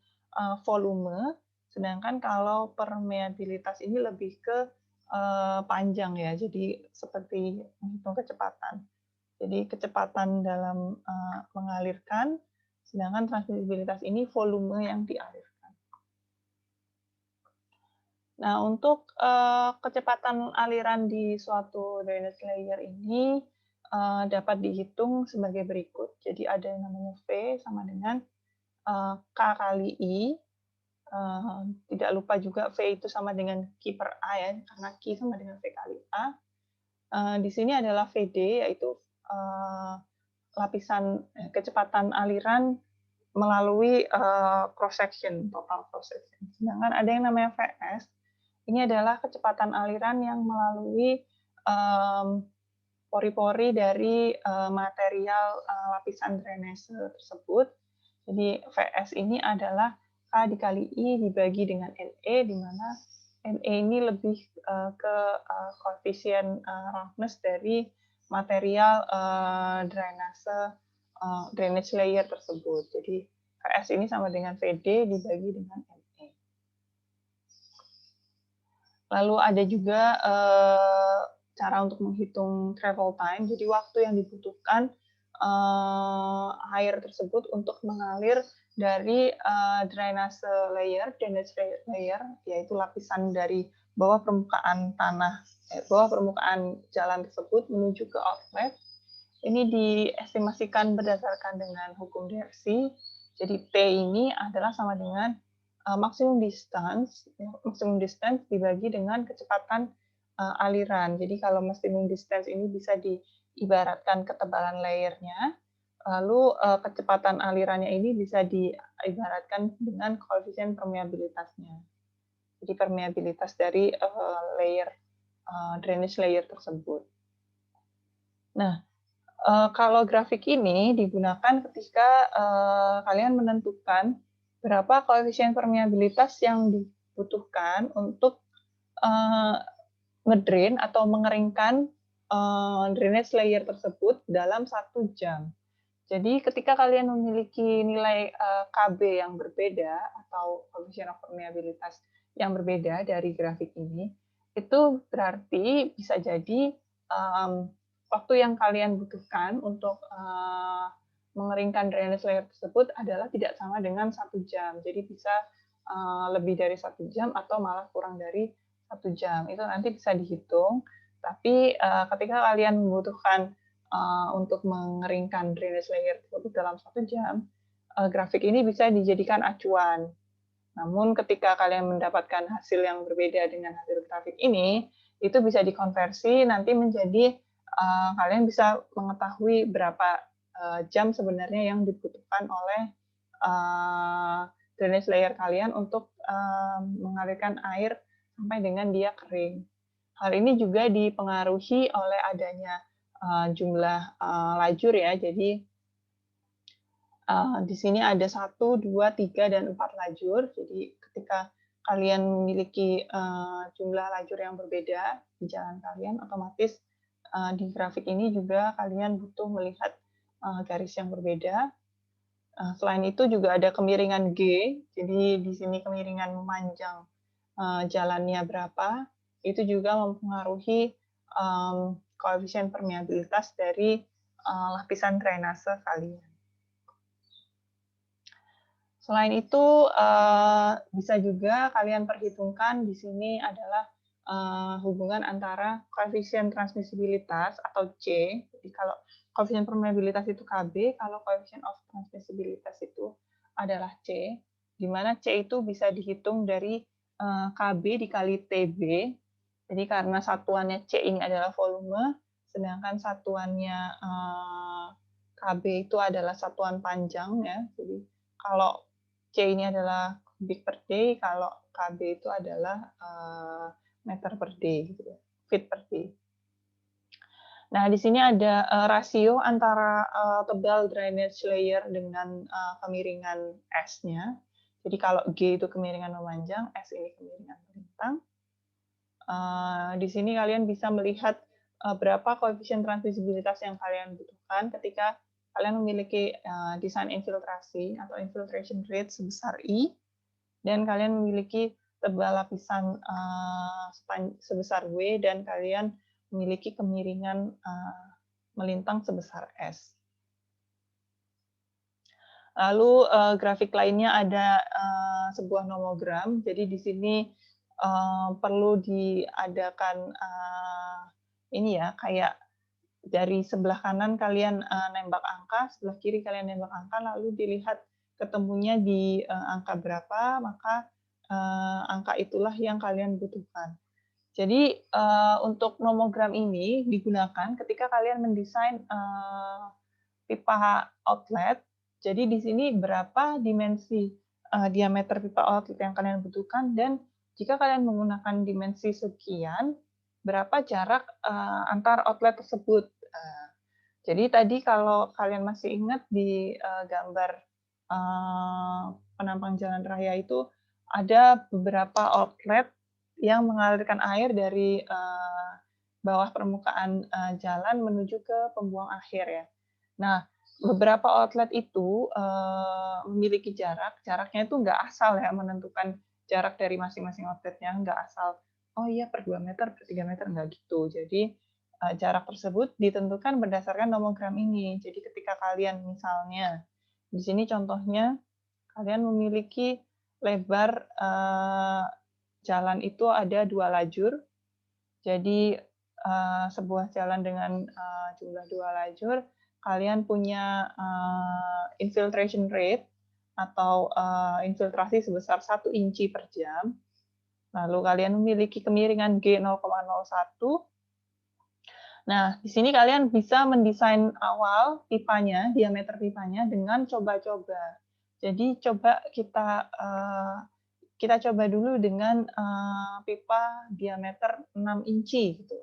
volume, sedangkan kalau permeabilitas ini lebih ke panjang ya. Jadi seperti menghitung kecepatan. Jadi kecepatan dalam mengalirkan, sedangkan transmisibilitas ini volume yang dialirkan. Nah, untuk kecepatan aliran di suatu drainage layer ini dapat dihitung sebagai berikut. Jadi ada yang namanya V sama dengan K kali I. Tidak lupa juga V itu sama dengan Q per A ya, karena Q sama dengan V kali A. Di sini adalah VD, yaitu lapisan kecepatan aliran melalui cross section, total cross section. Sedangkan ada yang namanya VS, ini adalah kecepatan aliran yang melalui pori-pori dari material lapisan drainase tersebut. Jadi VS ini adalah K dikali I dibagi dengan NE, di mana NE ini lebih ke koefisien roughness dari material drainage layer tersebut. Jadi VS ini sama dengan VD dibagi dengan NE. Lalu ada juga cara untuk menghitung travel time. Jadi waktu yang dibutuhkan air tersebut untuk mengalir dari drainage layer, yaitu lapisan dari bawah permukaan tanah, bawah permukaan jalan tersebut menuju ke outlet. Ini diestimasikan berdasarkan dengan hukum Darcy. Jadi T ini adalah sama dengan maksimum distance dibagi dengan kecepatan aliran. Jadi kalau maximum distance ini bisa diibaratkan ketebalan layernya, lalu kecepatan alirannya ini bisa diibaratkan dengan koefisien permeabilitasnya. Jadi permeabilitas dari layer drainage layer tersebut. Nah, kalau grafik ini digunakan ketika kalian menentukan berapa koefisien permeabilitas yang dibutuhkan untuk ngedrain atau mengeringkan drainage layer tersebut dalam 1 jam. Jadi ketika kalian memiliki nilai KB yang berbeda atau koefisien of permeabilitas yang berbeda dari grafik ini, itu berarti bisa jadi waktu yang kalian butuhkan untuk mengeringkan drainage layer tersebut adalah tidak sama dengan 1 jam. Jadi bisa lebih dari 1 jam atau malah kurang dari 1 jam. Itu nanti bisa dihitung. Tapi ketika kalian membutuhkan untuk mengeringkan drainage layer tersebut dalam 1 jam, grafik ini bisa dijadikan acuan. Namun ketika kalian mendapatkan hasil yang berbeda dengan hasil grafik ini, itu bisa dikonversi nanti menjadi kalian bisa mengetahui berapa jam sebenarnya yang dibutuhkan oleh drainage layer kalian untuk mengalirkan air sampai dengan dia kering. Hal ini juga dipengaruhi oleh adanya jumlah lajur ya. Jadi di sini ada 1, 2, 3, dan 4 lajur. Jadi ketika kalian memiliki jumlah lajur yang berbeda di jalan kalian, otomatis di grafik ini juga kalian butuh melihat garis yang berbeda. Selain itu juga ada kemiringan G. Jadi di sini kemiringan memanjang jalannya berapa. Itu juga mempengaruhi koefisien permeabilitas dari lapisan drainase kalian. Selain itu, bisa juga kalian perhitungkan di sini adalah hubungan antara koefisien transmisibilitas atau C. Jadi kalau koefisien permeabilitas itu KB, kalau koefisien of transmisibilitas itu adalah C, di mana C itu bisa dihitung dari KB dikali TB. Jadi karena satuannya C ini adalah volume, sedangkan satuannya KB itu adalah satuan panjang ya. Jadi kalau C ini adalah kubik per day, kalau KB itu adalah meter per day, gitu ya, feet per day. Nah, di sini ada rasio antara tebal drainage layer dengan kemiringan S-nya. Jadi kalau G itu kemiringan memanjang, S ini kemiringan melintang. Di sini kalian bisa melihat berapa koefisien transmisibilitas yang kalian butuhkan ketika kalian memiliki desain infiltrasi atau infiltration rate sebesar I, dan kalian memiliki tebal lapisan sebesar W, dan kalian memiliki kemiringan melintang sebesar S. Lalu grafik lainnya ada sebuah nomogram. Jadi di sini perlu diadakan ini ya, kayak dari sebelah kanan kalian nembak angka, sebelah kiri kalian nembak angka, lalu dilihat ketemunya di angka berapa, maka angka itulah yang kalian butuhkan. Jadi untuk nomogram ini digunakan ketika kalian mendesain pipa outlet. Jadi di sini berapa dimensi diameter pipa outlet yang kalian butuhkan, dan jika kalian menggunakan dimensi sekian, berapa jarak antar outlet tersebut. Jadi tadi kalau kalian masih ingat di gambar penampang jalan raya itu ada beberapa outlet yang mengalirkan air dari bawah permukaan jalan menuju ke pembuang akhir ya. Nah, beberapa outlet itu memiliki jaraknya itu nggak asal ya menentukan jarak dari masing-masing outletnya, nggak asal, oh iya per 2 meter, per 3 meter, nggak gitu. Jadi jarak tersebut ditentukan berdasarkan nomogram ini. Jadi ketika kalian misalnya, di sini contohnya, kalian memiliki lebar jalan itu ada 2 lajur. Jadi sebuah jalan dengan jumlah 2 lajur, kalian punya infiltration rate atau infiltrasi sebesar 1 inci per jam. Lalu kalian memiliki kemiringan G 0,01. Nah, di sini kalian bisa mendesain awal pipanya, diameter pipanya dengan coba-coba. Jadi coba kita coba dulu dengan pipa diameter 6 inci gitu.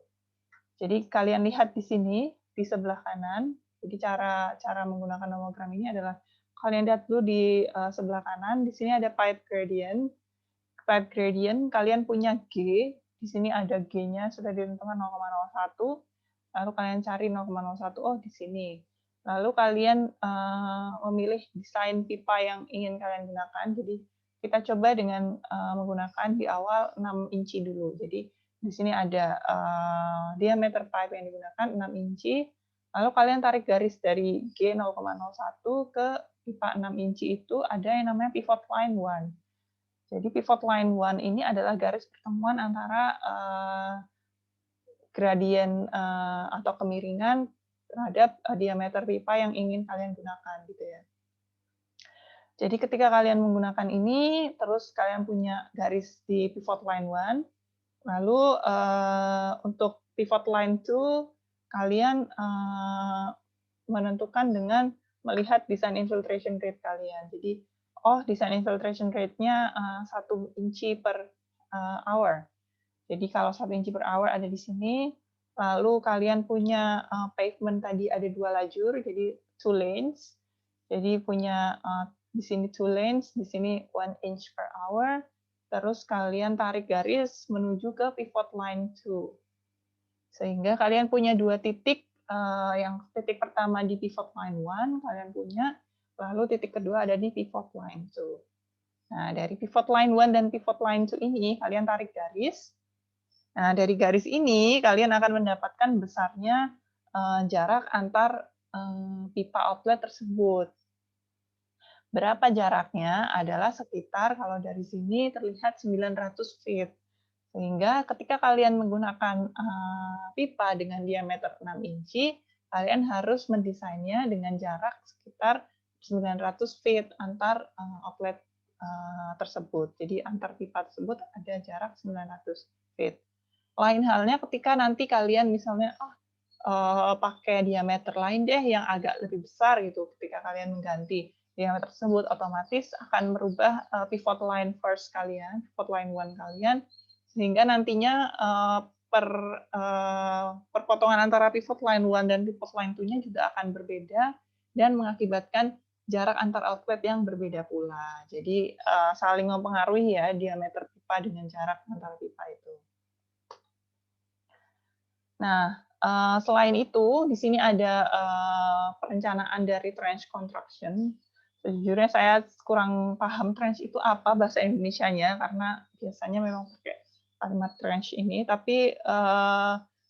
Jadi kalian lihat di sini di sebelah kanan. Jadi cara menggunakan nomogram ini adalah kalian lihat dulu di sebelah kanan. Di sini ada pipe gradient. Pipe gradient kalian punya G. Di sini ada G-nya sudah ditentukan 0,01. Lalu kalian cari 0,01. Oh, di sini. Lalu kalian memilih desain pipa yang ingin kalian gunakan. Jadi kita coba dengan menggunakan di awal 6 inci dulu. Jadi di sini ada diameter pipe yang digunakan 6 inci. Lalu kalian tarik garis dari G 0,01 ke pipa 6 inci itu ada yang namanya pivot line 1. Jadi pivot line 1 ini adalah garis pertemuan antara gradien atau kemiringan terhadap diameter pipa yang ingin kalian gunakan gitu ya. Jadi ketika kalian menggunakan ini, terus kalian punya garis di pivot line 1, lalu untuk pivot line 2, kalian menentukan dengan melihat design infiltration rate kalian. Jadi, design infiltration rate-nya 1 inci per hour. Jadi kalau 1 inci per hour ada di sini, lalu kalian punya pavement tadi ada 2 lajur, jadi 2 lanes. Jadi punya di sini 2 lanes, di sini 1 inch per hour. Terus kalian tarik garis menuju ke pivot line 2. Sehingga kalian punya 2 titik, yang titik pertama di pivot line 1 kalian punya, lalu titik kedua ada di pivot line 2. Nah, dari pivot line 1 dan pivot line 2 ini kalian tarik garis. Nah, dari garis ini kalian akan mendapatkan besarnya jarak antar pipa outlet tersebut. Berapa jaraknya? Adalah sekitar kalau dari sini terlihat 900 feet. Sehingga ketika kalian menggunakan pipa dengan diameter 6 inci, kalian harus mendesainnya dengan jarak sekitar 900 feet antar outlet tersebut. Jadi antar pipa tersebut ada jarak 900 feet. Lain halnya ketika nanti kalian misalnya pakai diameter lain deh yang agak lebih besar gitu. Ketika kalian mengganti diameter tersebut, otomatis akan merubah pivot line first kalian, pivot line 1 kalian, sehingga nantinya perpotongan antara pivot line 1 dan pivot line 2-nya juga akan berbeda dan mengakibatkan jarak antar outlet yang berbeda pula. Jadi saling mempengaruhi ya diameter pipa dengan jarak antar pipa itu. Nah, selain itu, di sini ada perencanaan dari trench construction. Sejujurnya saya kurang paham trench itu apa bahasa Indonesianya, karena biasanya memang pakai kalimat trench ini, tapi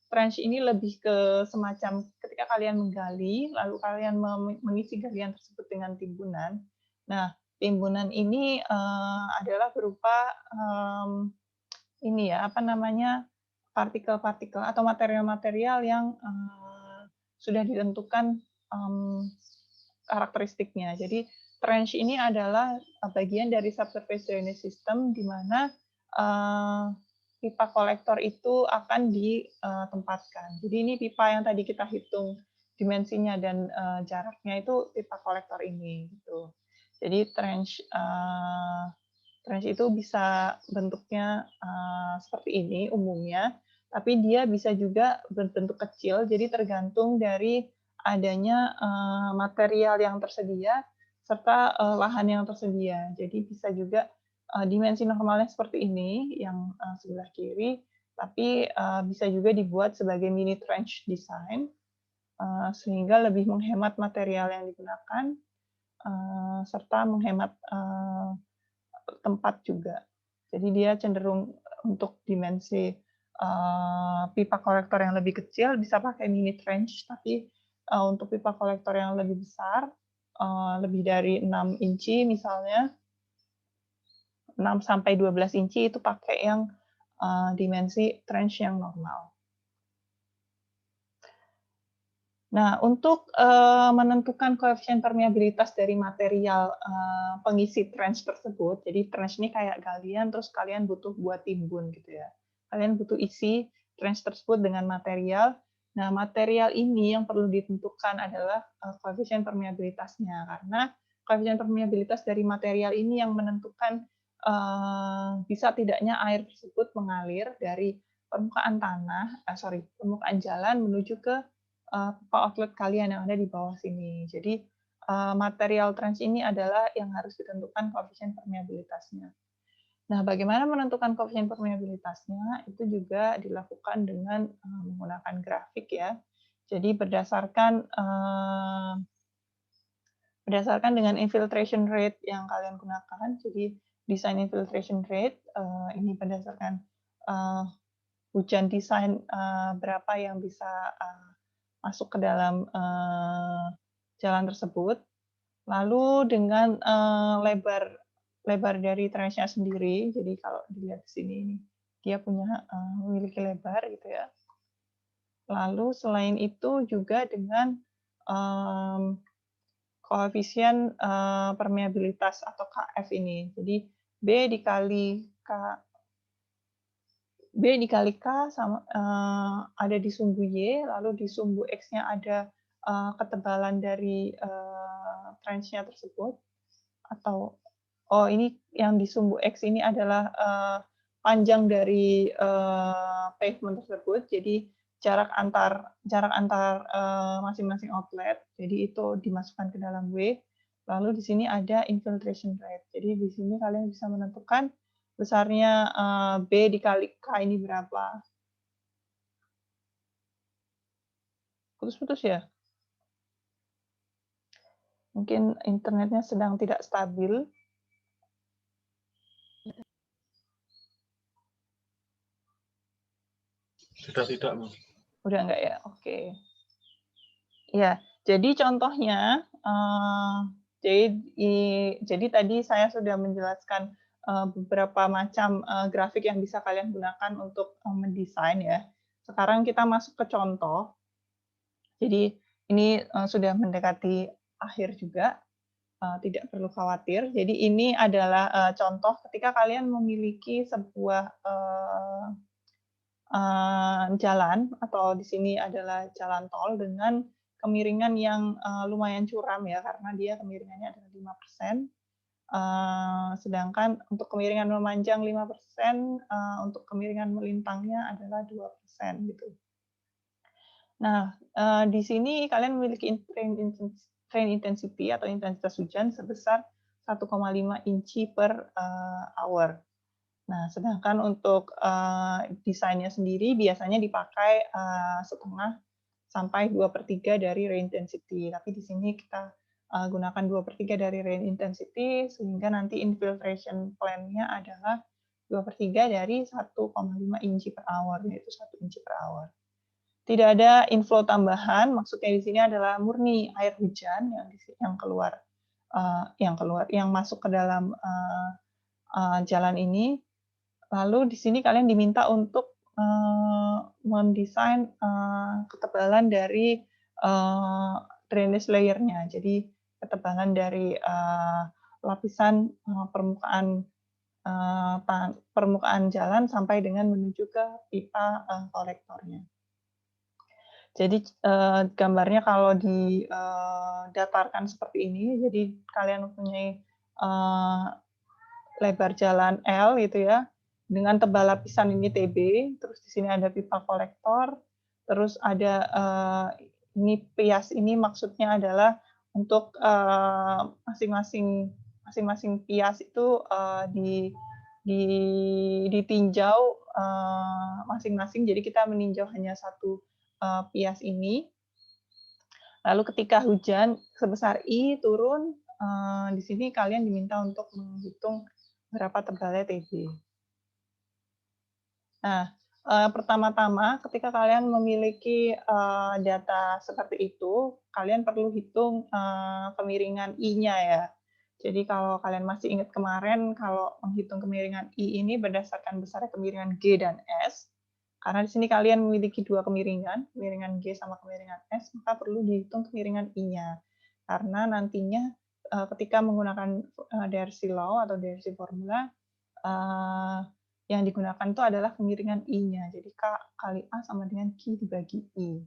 trench ini lebih ke semacam ketika kalian menggali, lalu kalian mengisi galian tersebut dengan timbunan. Nah, timbunan ini adalah berupa ini ya, apa namanya, partikel-partikel atau material-material yang sudah ditentukan karakteristiknya. Jadi trench ini adalah bagian dari subsurface drainage system di mana pipa kolektor itu akan ditempatkan. Jadi ini pipa yang tadi kita hitung dimensinya dan jaraknya itu pipa kolektor ini gitu. Jadi trench itu bisa bentuknya seperti ini umumnya, tapi dia bisa juga berbentuk kecil, jadi tergantung dari adanya material yang tersedia serta lahan yang tersedia. Jadi bisa juga dimensi normalnya seperti ini yang sebelah kiri, tapi bisa juga dibuat sebagai mini trench design sehingga lebih menghemat material yang digunakan serta menghemat tempat juga. Jadi dia cenderung untuk dimensi pipa kolektor yang lebih kecil bisa pakai mini trench, tapi untuk pipa kolektor yang lebih besar, lebih dari 6 inci misalnya, 6 sampai 12 inci itu pakai yang dimensi trench yang normal. Nah, untuk menentukan koefisien permeabilitas dari material pengisi trench tersebut, jadi trench ini kayak galian, terus kalian butuh buat timbun gitu ya. Kalian butuh isi trench tersebut dengan material. Nah, material ini yang perlu ditentukan adalah koefisien permeabilitasnya, karena koefisien permeabilitas dari material ini yang menentukan bisa tidaknya air tersebut mengalir dari permukaan permukaan jalan menuju ke pipa outlet kalian yang ada di bawah sini. Jadi material trench ini adalah yang harus ditentukan koefisien permeabilitasnya. Nah, bagaimana menentukan koefisien permeabilitasnya? Itu juga dilakukan dengan menggunakan grafik ya. Jadi berdasarkan dengan infiltration rate yang kalian gunakan. Jadi design infiltration rate ini berdasarkan hujan desain berapa yang bisa masuk ke dalam jalan tersebut. Lalu dengan lebar dari trench-nya sendiri, jadi kalau dilihat di sini dia punya memiliki lebar gitu ya. Lalu selain itu juga dengan koefisien permeabilitas atau KF ini. Jadi B dikali K sama ada di sumbu Y, lalu di sumbu X-nya ada ketebalan dari trench-nya tersebut, atau ini yang di sumbu X ini adalah panjang dari pavement tersebut. Jadi jarak antar masing-masing outlet. Jadi itu dimasukkan ke dalam W. Lalu di sini ada infiltration rate. Jadi di sini kalian bisa menentukan besarnya B dikali K ini berapa. Putus-putus ya? Mungkin internetnya sedang tidak stabil. Sudah tidak, Bu. Udah enggak ya? Oke. Ya, jadi contohnya, jadi tadi saya sudah menjelaskan beberapa macam grafik yang bisa kalian gunakan untuk mendesain ya. Sekarang kita masuk ke contoh. Jadi ini sudah mendekati akhir juga, tidak perlu khawatir. Jadi ini adalah contoh ketika kalian memiliki sebuah jalan, atau di sini adalah jalan tol dengan kemiringan yang lumayan curam ya, karena dia kemiringannya adalah 5%. Sedangkan untuk kemiringan memanjang 5%, untuk kemiringan melintangnya adalah 2% gitu. Nah, di sini kalian memiliki rain intensity atau intensitas hujan sebesar 1,5 inci per hour. Nah, sedangkan untuk desainnya sendiri biasanya dipakai setengah sampai 2/3 dari rain intensity. Tapi di sini kita gunakan 2/3 dari rain intensity, sehingga nanti infiltration plan-nya adalah 2/3 dari 1,5 inci per hour, yaitu 1 inci per hour. Tidak ada inflow tambahan, maksudnya di sini adalah murni air hujan yang masuk ke dalam jalan ini. Lalu di sini kalian diminta untuk mendesain ketebalan dari drainage layer-nya. Jadi ketebalan dari lapisan permukaan jalan sampai dengan menuju ke pipa kolektornya. Jadi gambarnya kalau didatarkan seperti ini, jadi kalian mempunyai lebar jalan L gitu ya, dengan tebal lapisan ini TB, terus di sini ada pipa kolektor, terus ada ini pias ini maksudnya adalah untuk masing-masing pias itu ditinjau masing-masing, jadi kita meninjau hanya satu pias ini. Lalu ketika hujan sebesar I turun, di sini kalian diminta untuk menghitung berapa tebalnya TB. Nah, pertama-tama ketika kalian memiliki data seperti itu, kalian perlu hitung kemiringan I-nya ya. Jadi kalau kalian masih ingat kemarin, kalau menghitung kemiringan I ini berdasarkan besarnya kemiringan G dan S, karena di sini kalian memiliki dua kemiringan G sama kemiringan S, maka perlu dihitung kemiringan I-nya. Karena nantinya ketika menggunakan Darcy Law atau Darcy Formula, yang digunakan itu adalah kemiringan I-nya. Jadi K kali A sama dengan Q dibagi I.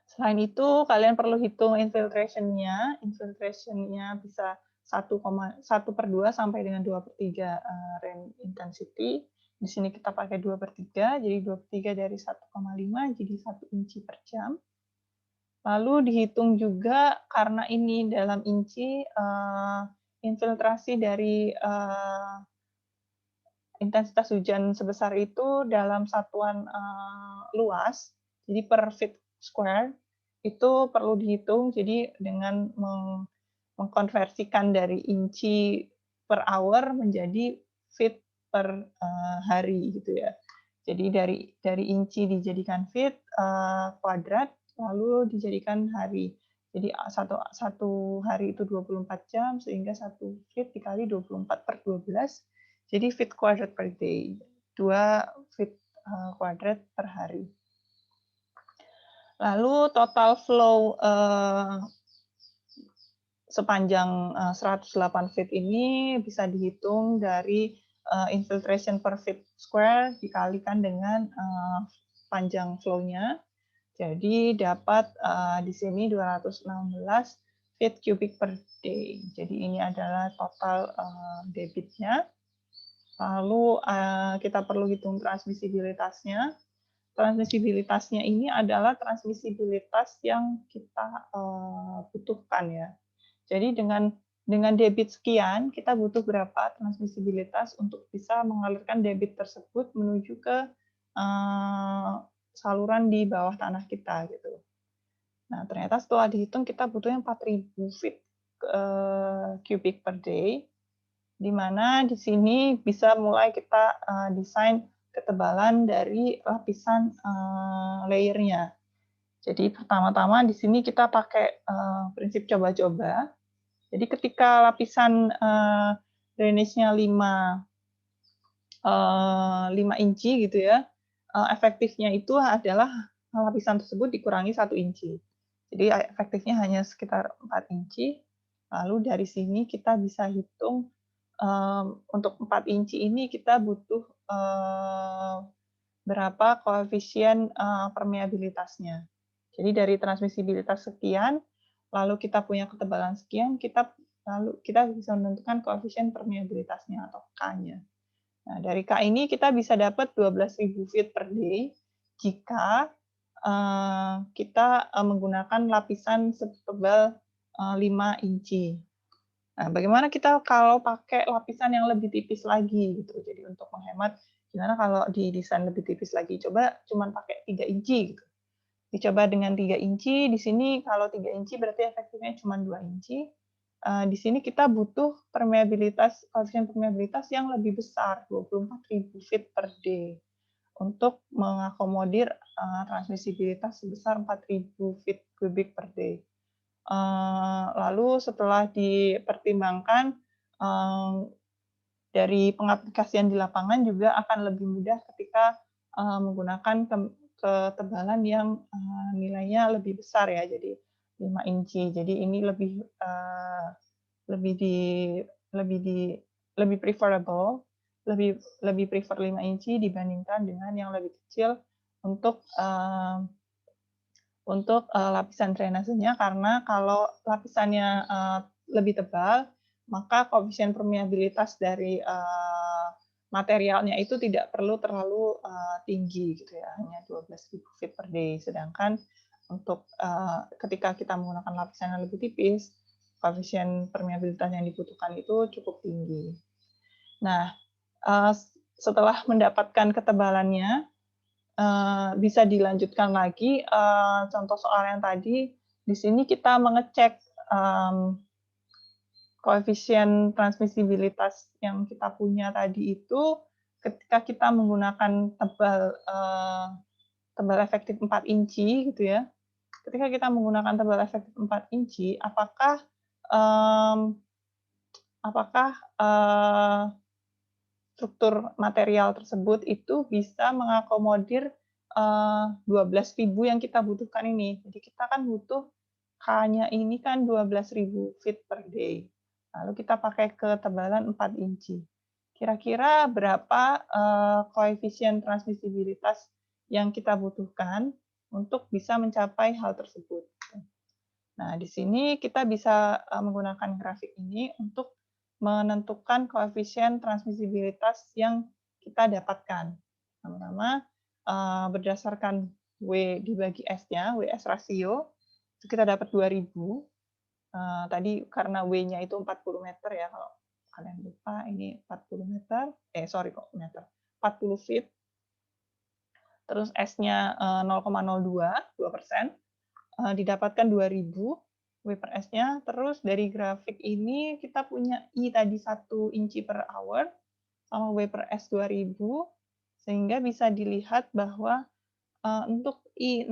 Selain itu, kalian perlu hitung infiltration-nya. Infiltration-nya bisa 1/2 sampai dengan 2/3 rain intensity. Di sini kita pakai 2/3, jadi 2/3 dari 1,5, jadi 1 inci per jam. Lalu dihitung juga, karena ini dalam inci, infiltrasi dari intensitas hujan sebesar itu dalam satuan luas, jadi per feet square, itu perlu dihitung, jadi dengan mengkonversikan dari inci per hour menjadi feet per hari gitu ya. Jadi dari inci dijadikan feet kuadrat, lalu dijadikan hari. Jadi satu hari itu 24 jam, sehingga 1 feet dikali 24 per 12, jadi feet quadrat per day, 2 feet kuadrat per hari. Lalu total flow sepanjang 108 feet ini bisa dihitung dari infiltration per feet square dikalikan dengan panjang flow-nya. Jadi dapat di sini 216 feet cubic per day. Jadi ini adalah total debitnya. Lalu kita perlu hitung transmisibilitasnya. Transmisibilitasnya ini adalah transmisibilitas yang kita butuhkan ya. Jadi dengan debit sekian, kita butuh berapa transmisibilitas untuk bisa mengalirkan debit tersebut menuju ke saluran di bawah tanah kita gitu. Nah, ternyata setelah dihitung kita butuhnya 4.000 feet cubic per day, di mana di sini bisa mulai kita desain ketebalan dari lapisan layernya. Jadi pertama-tama di sini kita pakai prinsip coba-coba. Jadi ketika lapisan drainage-nya 5 inci gitu ya, efektifnya itu adalah lapisan tersebut dikurangi 1 inci. Jadi efektifnya hanya sekitar 4 inci. Lalu dari sini kita bisa hitung untuk 4 inci ini kita butuh berapa koefisien permeabilitasnya. Jadi dari transmisibilitas sekian, lalu kita punya ketebalan sekian, lalu kita bisa menentukan koefisien permeabilitasnya atau K-nya. Nah, dari K ini kita bisa dapat 12.000 feet per day jika kita menggunakan lapisan setebal 5 inci. Nah, bagaimana kita kalau pakai lapisan yang lebih tipis lagi gitu. Jadi untuk menghemat, gimana kalau didesain lebih tipis lagi? Coba cuma pakai 3 inci gitu. Dicoba dengan 3 inci, di sini kalau 3 inci berarti efektifnya cuma 2 inci. Di sini kita butuh koefisien permeabilitas yang lebih besar, 24.000 feet per day, untuk mengakomodir transmisibilitas sebesar 4.000 feet cubic per day. Lalu setelah dipertimbangkan dari pengaplikasian di lapangan juga akan lebih mudah ketika menggunakan ketebalan yang nilainya lebih besar ya, jadi 5 inci. Jadi ini lebih preferable, lebih prefer 5 inci dibandingkan dengan yang lebih kecil untuk lapisan drainasenya, karena kalau lapisannya lebih tebal, maka koefisien permeabilitas dari materialnya itu tidak perlu terlalu tinggi gitu ya, hanya 12.000 feet per day. Sedangkan untuk ketika kita menggunakan lapisan yang lebih tipis, koefisien permeabilitas yang dibutuhkan itu cukup tinggi. Nah, setelah mendapatkan ketebalannya, bisa dilanjutkan lagi contoh soal yang tadi. Di sini kita mengecek koefisien transmisibilitas yang kita punya tadi itu ketika kita menggunakan tebal efektif 4 inci gitu ya. Ketika kita menggunakan tebal efektif 4 inci, apakah struktur material tersebut itu bisa mengakomodir 12.000 yang kita butuhkan ini. Jadi kita kan butuh K-nya ini kan 12.000 feet per day. Lalu kita pakai ketebalan 4 inci. Kira-kira berapa koefisien transmisibilitas yang kita butuhkan untuk bisa mencapai hal tersebut. Nah, di sini kita bisa menggunakan grafik ini untuk menentukan koefisien transmisibilitas yang kita dapatkan. Pertama, berdasarkan W dibagi S-nya, WS rasio, itu kita dapat 2000. Tadi karena W-nya itu 40 meter ya, kalau kalian lupa, ini 40 meter, 40 feet. Terus S-nya 0,02%, didapatkan 2000. W per S-nya, terus dari grafik ini kita punya I tadi 1 inci per hour, sama W per S 2000, sehingga bisa dilihat bahwa untuk I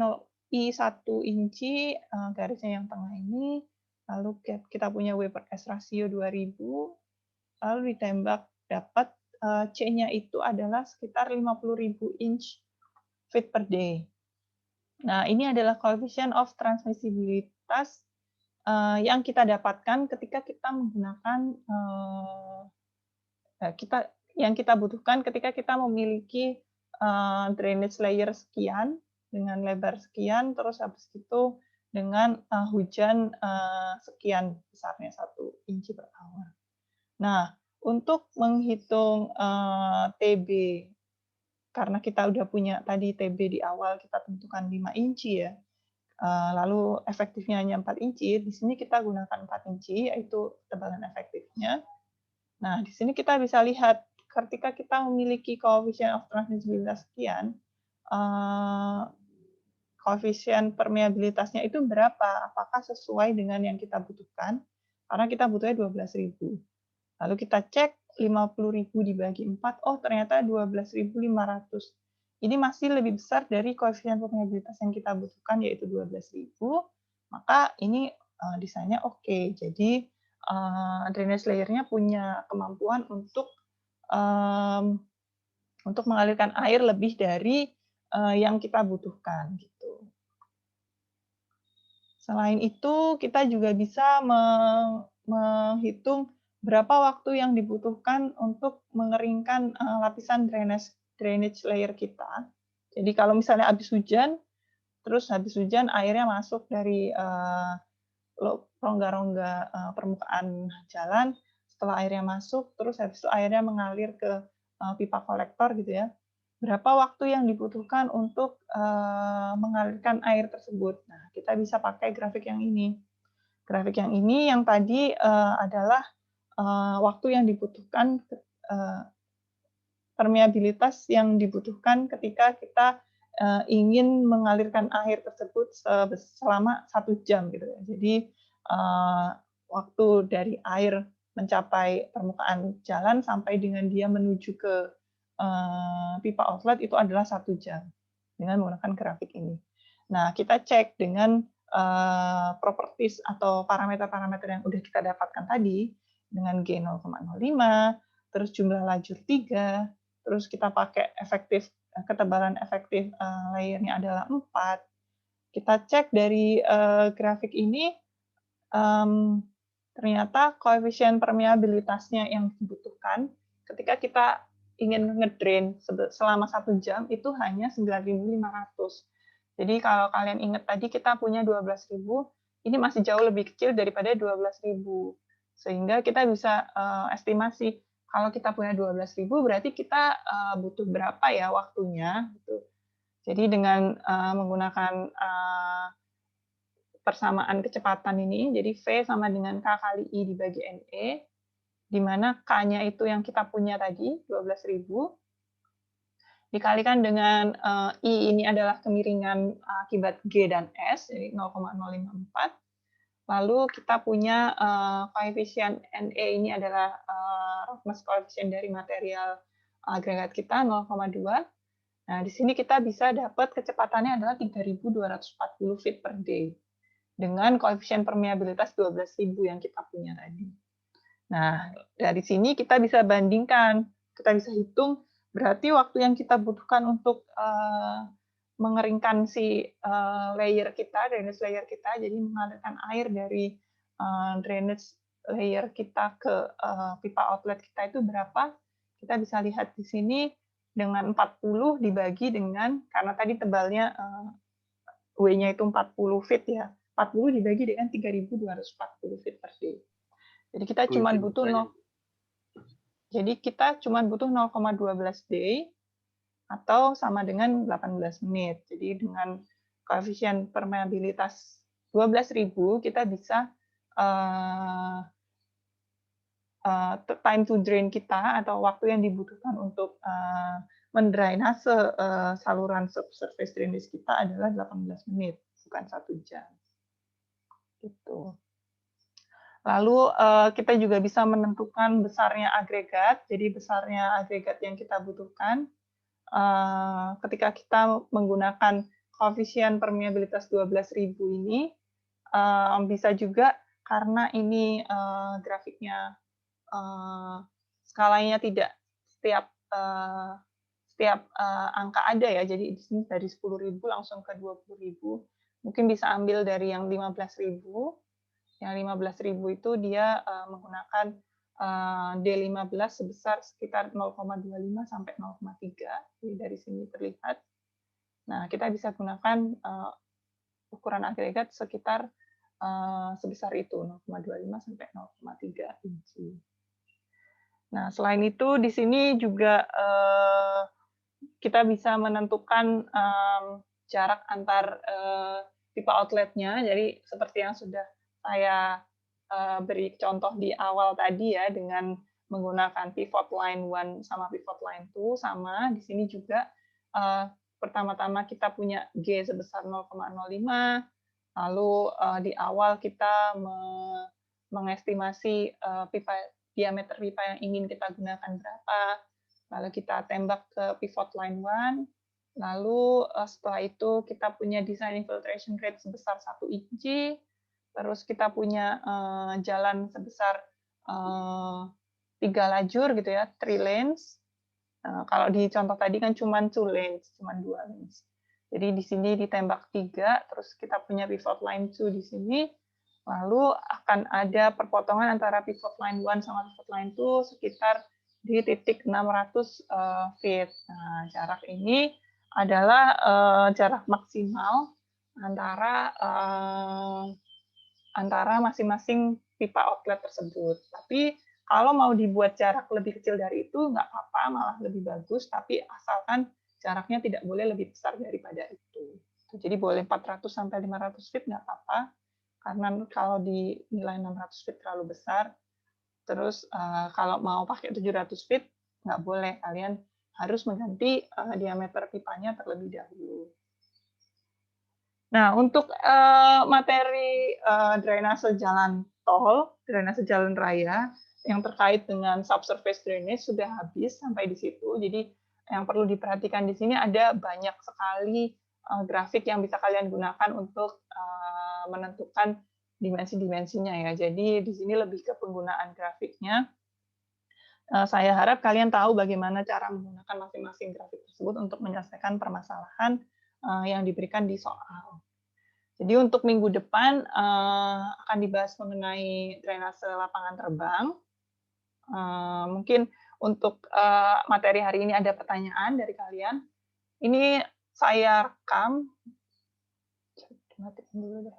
1 inci, garisnya yang tengah ini, lalu kita punya W per S rasio 2000, lalu ditembak dapat C-nya itu adalah sekitar 50.000 inch feet per day. Nah, ini adalah coefficient of transmissibilitas yang kita dapatkan ketika kita menggunakan yang kita butuhkan ketika kita memiliki drainage layer sekian dengan lebar sekian, terus habis itu dengan hujan sekian besarnya 1 inci per hour. Nah, untuk menghitung TB, karena kita udah punya tadi TB di awal kita tentukan 5 inci ya, lalu efektifnya hanya 4 inci, di sini kita gunakan 4 inci, yaitu ketebalan efektifnya. Nah, di sini kita bisa lihat ketika kita memiliki coefficient of transmissibilitas sekian, koefisien permeabilitasnya itu berapa? Apakah sesuai dengan yang kita butuhkan? Karena kita butuhnya 12.000. Lalu kita cek 50.000 dibagi 4, oh ternyata 12.500. Ini masih lebih besar dari koefisien permeabilitas yang kita butuhkan, yaitu 12.000. Maka ini desainnya oke. Jadi drainage layer-nya punya kemampuan untuk mengalirkan air lebih dari yang kita butuhkan. Gitu. Selain itu, kita juga bisa menghitung berapa waktu yang dibutuhkan untuk mengeringkan lapisan drainage layer kita. Jadi kalau misalnya habis hujan, terus habis hujan airnya masuk dari rongga-rongga permukaan jalan, setelah airnya masuk, terus habis itu airnya mengalir ke pipa kolektor gitu ya. Berapa waktu yang dibutuhkan untuk mengalirkan air tersebut? Nah, kita bisa pakai grafik yang ini. Grafik yang ini yang tadi adalah waktu yang dibutuhkan, permeabilitas yang dibutuhkan ketika kita ingin mengalirkan air tersebut selama 1 jam gitu ya. Jadi waktu dari air mencapai permukaan jalan sampai dengan dia menuju ke pipa outlet itu adalah 1 jam dengan menggunakan grafik ini. Nah, kita cek dengan properties atau parameter-parameter yang udah kita dapatkan tadi dengan G 0,05, terus jumlah lajur 3, terus kita pakai ketebalan efektif layernya adalah 4. Kita cek dari grafik ini, ternyata koefisien permeabilitasnya yang dibutuhkan ketika kita ingin ngedrain selama 1 jam itu hanya 9.500. Jadi kalau kalian ingat tadi kita punya 12.000, ini masih jauh lebih kecil daripada 12.000. Sehingga kita bisa estimasi kalau kita punya 12.000 berarti kita butuh berapa ya waktunya gitu. Jadi dengan menggunakan persamaan kecepatan ini, jadi V sama dengan K kali I dibagi NE, di mana K-nya itu yang kita punya tadi, 12.000, dikalikan dengan I ini adalah kemiringan akibat G dan S, jadi 0,054. Lalu kita punya koefisien NE ini adalah roughness coefficient dari material agregat kita, 0,2. Nah, di sini kita bisa dapat kecepatannya adalah 3.240 feet per day dengan koefisien permeabilitas 12.000 yang kita punya tadi. Nah, dari sini kita bisa bandingkan, kita bisa hitung berarti waktu yang kita butuhkan untuk mengeringkan si layer kita, drainage layer kita, jadi mengalirkan air dari drainage layer kita ke pipa outlet kita itu berapa? Kita bisa lihat di sini dengan 40 dibagi dengan, karena tadi tebalnya W-nya itu 40 feet ya, 40 dibagi dengan 3.240 feet per day. Jadi kita cuma butuh kita cuma butuh 0,12 day atau sama dengan 18 menit. Jadi dengan koefisien permeabilitas 12.000 kita bisa time to drain kita atau waktu yang dibutuhkan untuk mendrainase saluran subsurface drainage kita adalah 18 menit, bukan 1 jam. Gitu. Lalu kita juga bisa menentukan besarnya agregat, jadi besarnya agregat yang kita butuhkan. Ketika kita menggunakan koefisien permeabilitas 12.000 ini, bisa juga karena ini grafiknya skalanya tidak setiap angka ada ya. Jadi di sini dari 10.000 langsung ke 20.000. Mungkin bisa ambil dari yang 15.000. Yang 15.000 itu dia menggunakan D15 sebesar sekitar 0,25 sampai 0,3. Jadi dari sini terlihat. Nah, kita bisa gunakan ukuran agregat sekitar sebesar itu, 0,25 sampai 0,3 inci. Nah, selain itu di sini juga kita bisa menentukan jarak antar pipa outletnya. Jadi seperti yang sudah saya beri contoh di awal tadi ya, dengan menggunakan pivot line 1 sama pivot line 2 sama. Di sini juga pertama-tama kita punya G sebesar 0,05, lalu di awal kita mengestimasi diameter pipa yang ingin kita gunakan berapa, lalu kita tembak ke pivot line 1, lalu setelah itu kita punya design infiltration rate sebesar 1 inci, terus kita punya jalan sebesar 3 lajur gitu ya, 3 lanes. Kalau di contoh tadi kan cuma 2 lanes, cuma 2 lanes. Jadi di sini ditembak 3, terus kita punya pivot line 2 di sini, lalu akan ada perpotongan antara pivot line 1 sama pivot line 2 sekitar di titik 600 feet. Nah, jarak ini adalah jarak maksimal antara masing-masing pipa outlet tersebut. Tapi kalau mau dibuat jarak lebih kecil dari itu, nggak apa-apa, malah lebih bagus, tapi asalkan jaraknya tidak boleh lebih besar daripada itu. Jadi boleh 400 sampai 500 feet nggak apa-apa, karena kalau di nilai 600 feet terlalu besar. Terus kalau mau pakai 700 feet, nggak boleh, kalian harus mengganti diameter pipanya terlebih dahulu. Nah, untuk materi drainase jalan tol, drainase jalan raya, yang terkait dengan subsurface drainage sudah habis sampai di situ. Jadi yang perlu diperhatikan di sini ada banyak sekali grafik yang bisa kalian gunakan untuk menentukan dimensi-dimensinya ya. Jadi di sini lebih ke penggunaan grafiknya. Saya harap kalian tahu bagaimana cara menggunakan masing-masing grafik tersebut untuk menyelesaikan permasalahan yang diberikan di soal. Jadi untuk minggu depan akan dibahas mengenai drainase lapangan terbang. Mungkin untuk materi hari ini ada pertanyaan dari kalian. Ini saya rekam. Matiin dulu deh.